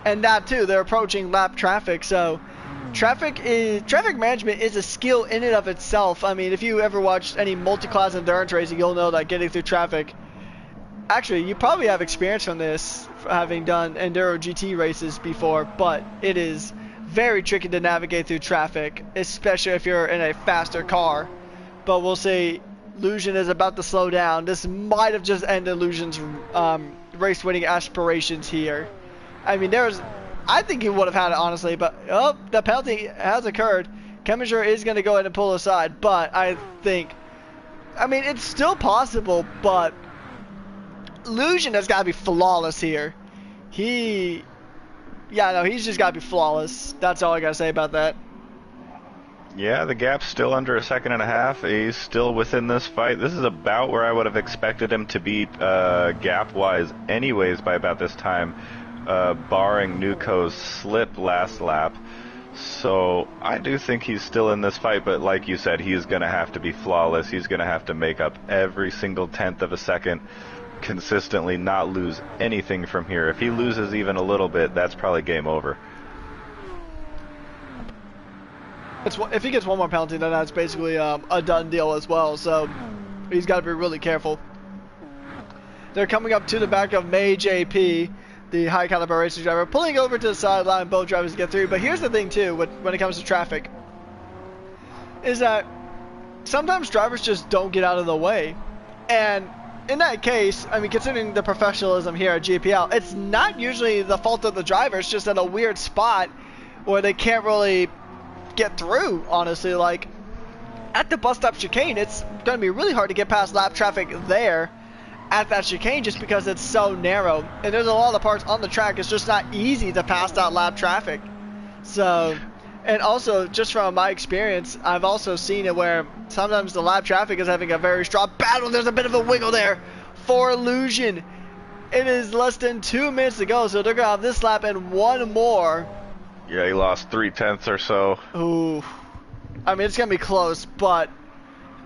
And that too, they're approaching lap traffic, so traffic management is a skill in and of itself. I mean, if you ever watched any multi-class endurance racing, you'll know that getting through traffic, actually, you probably have experience from this, having done Enduro GT races before, but it is very tricky to navigate through traffic, especially if you're in a faster car. But we'll see, Lusion is about to slow down. This might have just ended Lusion's race-winning aspirations here. I mean, I think he would have had it, honestly, but the penalty has occurred. Keminger is going to go ahead and pull aside, but I mean, it's still possible, but Lusion has got to be flawless here. He's just got to be flawless. That's all I got to say about that. Yeah, the gap's still under a second and a half. He's still within this fight. This is about where I would have expected him to be gap-wise anyways by about this time. Barring Nuko's slip last lap. So I do think he's still in this fight, but like you said, he's going to have to be flawless. He's going to have to make up every single tenth of a second consistently, not lose anything from here. If he loses even a little bit, that's probably game over. If he gets one more penalty, then that's basically a done deal as well. So he's got to be really careful. They're coming up to the back of May JP, the high caliber racing driver, pulling over to the sideline. Both drivers get through. But here's the thing too, when it comes to traffic, is that sometimes drivers just don't get out of the way. And in that case, I mean, considering the professionalism here at GPL, it's not usually the fault of the driver. It's just at a weird spot where they can't really get through, honestly. Like, at the bus stop chicane, it's going to be really hard to get past lap traffic there at that chicane just because it's so narrow. And there's a lot of parts on the track, it's just not easy to pass that lap traffic. So, and also, just from my experience, I've also seen it where sometimes the lap traffic is having a very strong battle. There's a bit of a wiggle there for Illusion. It is less than 2 minutes to go, so they're going to have this lap and one more. Yeah, he lost 3/10 or so. Ooh. I mean, it's going to be close, but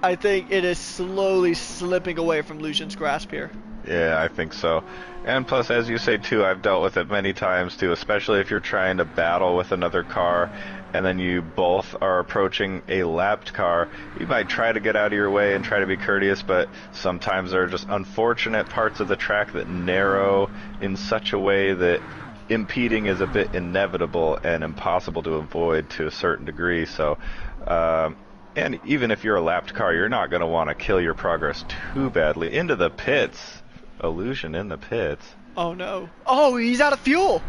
I think it is slowly slipping away from Illusion's grasp here. Yeah, I think so. And plus, as you say too, I've dealt with it many times too, especially if you're trying to battle with another car and then you both are approaching a lapped car. You might try to get out of your way and try to be courteous, but sometimes there are just unfortunate parts of the track that narrow in such a way that impeding is a bit inevitable and impossible to avoid to a certain degree. So, and even if you're a lapped car, you're not going to want to kill your progress too badly. Into the pits. Illusion in the pits. Oh no. Oh, he's out of fuel.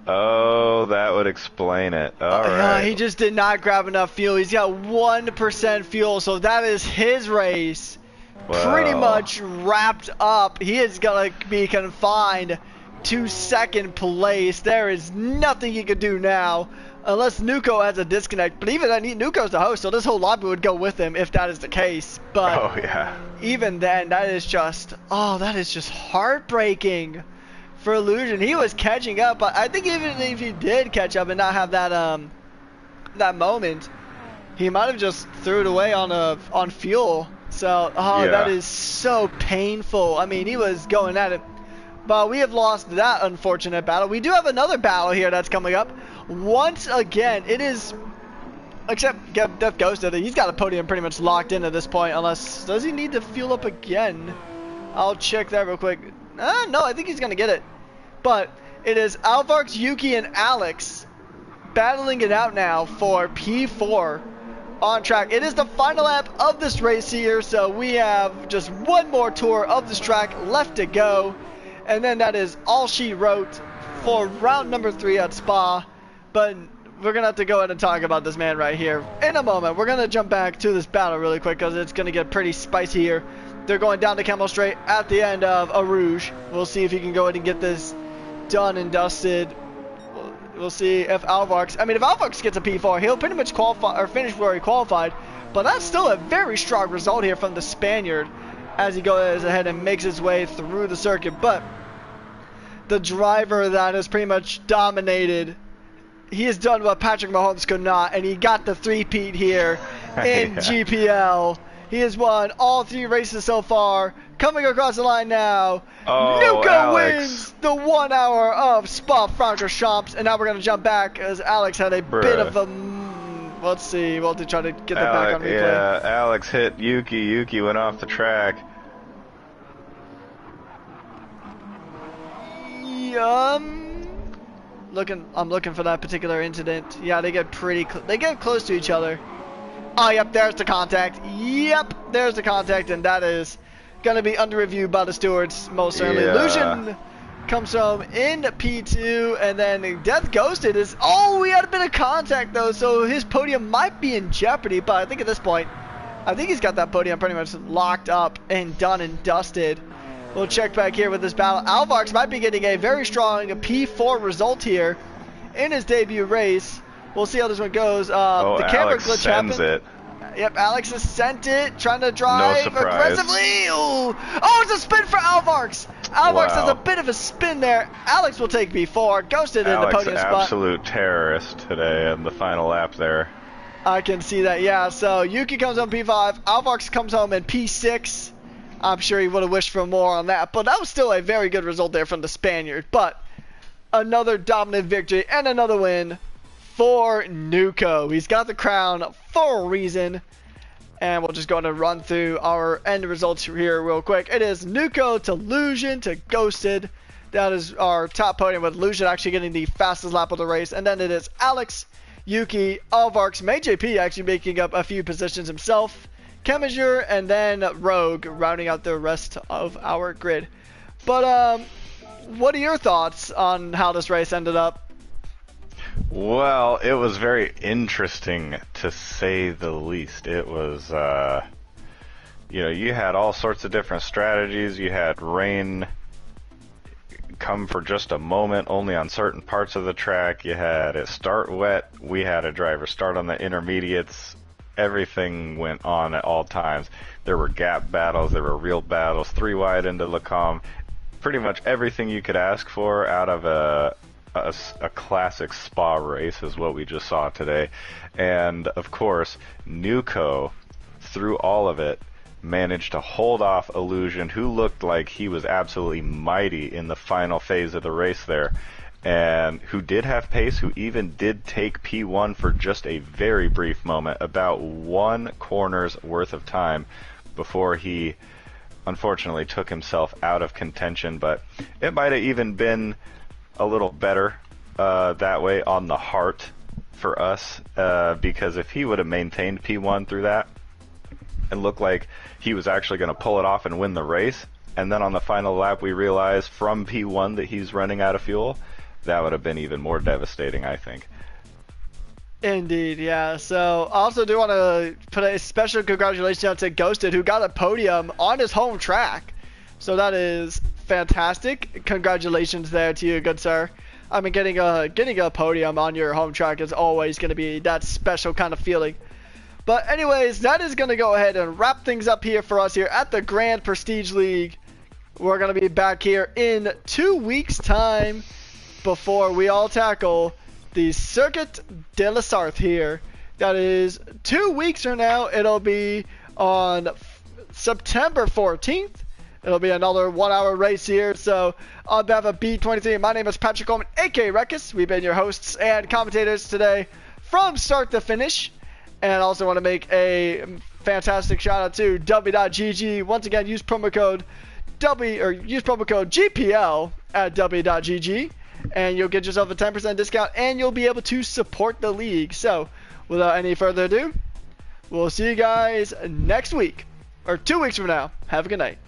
Oh, that would explain it. All right. He just did not grab enough fuel. He's got 1% fuel, so that is his race. Wow. Pretty much wrapped up. He is going to be confined to second place. There is nothing he could do now unless Nuko has a disconnect. But even then, Nuko's the host, so this whole lobby would go with him if that is the case. But oh, yeah. Even then, that is just heartbreaking for Illusion. He was catching up, but I think even if he did catch up and not have that that moment, he might have just threw it away on fuel. So, yeah. That is so painful. I mean, he was going at it. But we have lost that unfortunate battle. We do have another battle here that's coming up. Once again, it is... Except Death Ghosted, he's got a podium pretty much locked in at this point. Unless... Does he need to fuel up again? I'll check that real quick. No, I think he's going to get it. But it is Alvarx, Yuki, and Alex battling it out now for P4 on track. It is the final lap of this race here. So we have just one more tour of this track left to go. And then that is all she wrote for round number 3 at Spa. But we're going to have to go ahead and talk about this man right here in a moment. We're going to jump back to this battle really quick because it's going to get pretty spicy here. They're going down to Camel Straight at the end of a Rouge. We'll see if he can go ahead and get this done and dusted. We'll see if Alvarx... I mean, if Alvarx gets a P4, he'll pretty much qualify or finish where he qualified. But that's still a very strong result here from the Spaniard as he goes ahead and makes his way through the circuit. But the driver that has pretty much dominated, he has done what Patrick Mahomes could not, and he got the three-peat here in GPL. He has won all 3 races so far. Coming across the line now, Nuko wins the 1 hour of Spa-Francorchamps, and now we're going to jump back as Alex had a bit of a... Let's see, we'll have to try to get that back on replay. Yeah, Alex hit Yuki. Yuki went off the track. I'm looking for that particular incident. Yeah, they get close to each other. Oh, yep, there's the contact. Yep, there's the contact, and that is going to be under review by the stewards, most certainly. Yeah. Illusion comes home in P2, and then Death Ghosted is... Oh, we had a bit of contact, though, so his podium might be in jeopardy, but I think at this point, I think he's got that podium pretty much locked up and done and dusted. We'll check back here with this battle. Alvarx might be getting a very strong P4 result here in his debut race. We'll see how this one goes. The camera Alex glitch sends happened. it. Yep, Alex has sent it, trying to No drive surprise. aggressively. Ooh. Oh, it's a spin for Alvarx. Alvarx has a Wow. bit of a spin there. Alex will take B4, ghosted in the Alex, podium spot. absolute terrorist today in the final lap there. I can see that, yeah. So Yuki comes home P5, Alvarx comes home in P6. I'm sure he would have wished for more on that, but that was still a very good result there from the Spaniard. But another dominant victory and another win for Nuko. He's got the crown for a reason. And we'll just go ahead and run through our end results here real quick. It is Nuko to Lusion to Ghosted. That is our top podium, with Lusion actually getting the fastest lap of the race. And then it is Alex, Yuki, Alvarx, MayJP actually making up a few positions himself, Chemizure, and then Rogue rounding out the rest of our grid. But what are your thoughts on how this race ended up? Well, it was very interesting, to say the least. It was, you had all sorts of different strategies. You had rain come for just a moment only on certain parts of the track. You had it start wet. We had a driver start on the intermediates. Everything went on at all times. There were gap battles. There were real battles. 3 wide into Lacombe. Pretty much everything you could ask for out of a classic spa race is what we just saw today. And of course, Nuko, through all of it, managed to hold off Illusion, who looked like he was absolutely mighty in the final phase of the race there, and who did have pace, who even did take P1 for just a very brief moment, about 1 corner's worth of time before he unfortunately took himself out of contention. But it might have even been a little better that way on the heart for us, because if he would have maintained P1 through that and looked like he was actually going to pull it off and win the race, and then on the final lap we realized from P1 that he's running out of fuel, that would have been even more devastating, I think. Indeed, yeah. So I also do want to put a special congratulations out to Ghosted, who got a podium on his home track. So that is fantastic. Congratulations there to you, good sir. I mean, getting a podium on your home track is always going to be that special kind of feeling. But anyways, that is going to go ahead and wrap things up here for us here at the Grand Prestige League. We're going to be back here in 2 weeks' time before we all tackle the Circuit de la Sarthe here. That is 2 weeks from now. It'll be on September 14th. It'll be another 1 hour race here. So on behalf of B23, my name is Patrick Coleman, aka Rekus. We've been your hosts and commentators today from start to finish. And I also want to make a fantastic shout out to W.GG. Once again, use promo code GPL at W.GG, and you'll get yourself a 10% discount, and you'll be able to support the league. So without any further ado, we'll see you guys next week, or 2 weeks from now. Have a good night.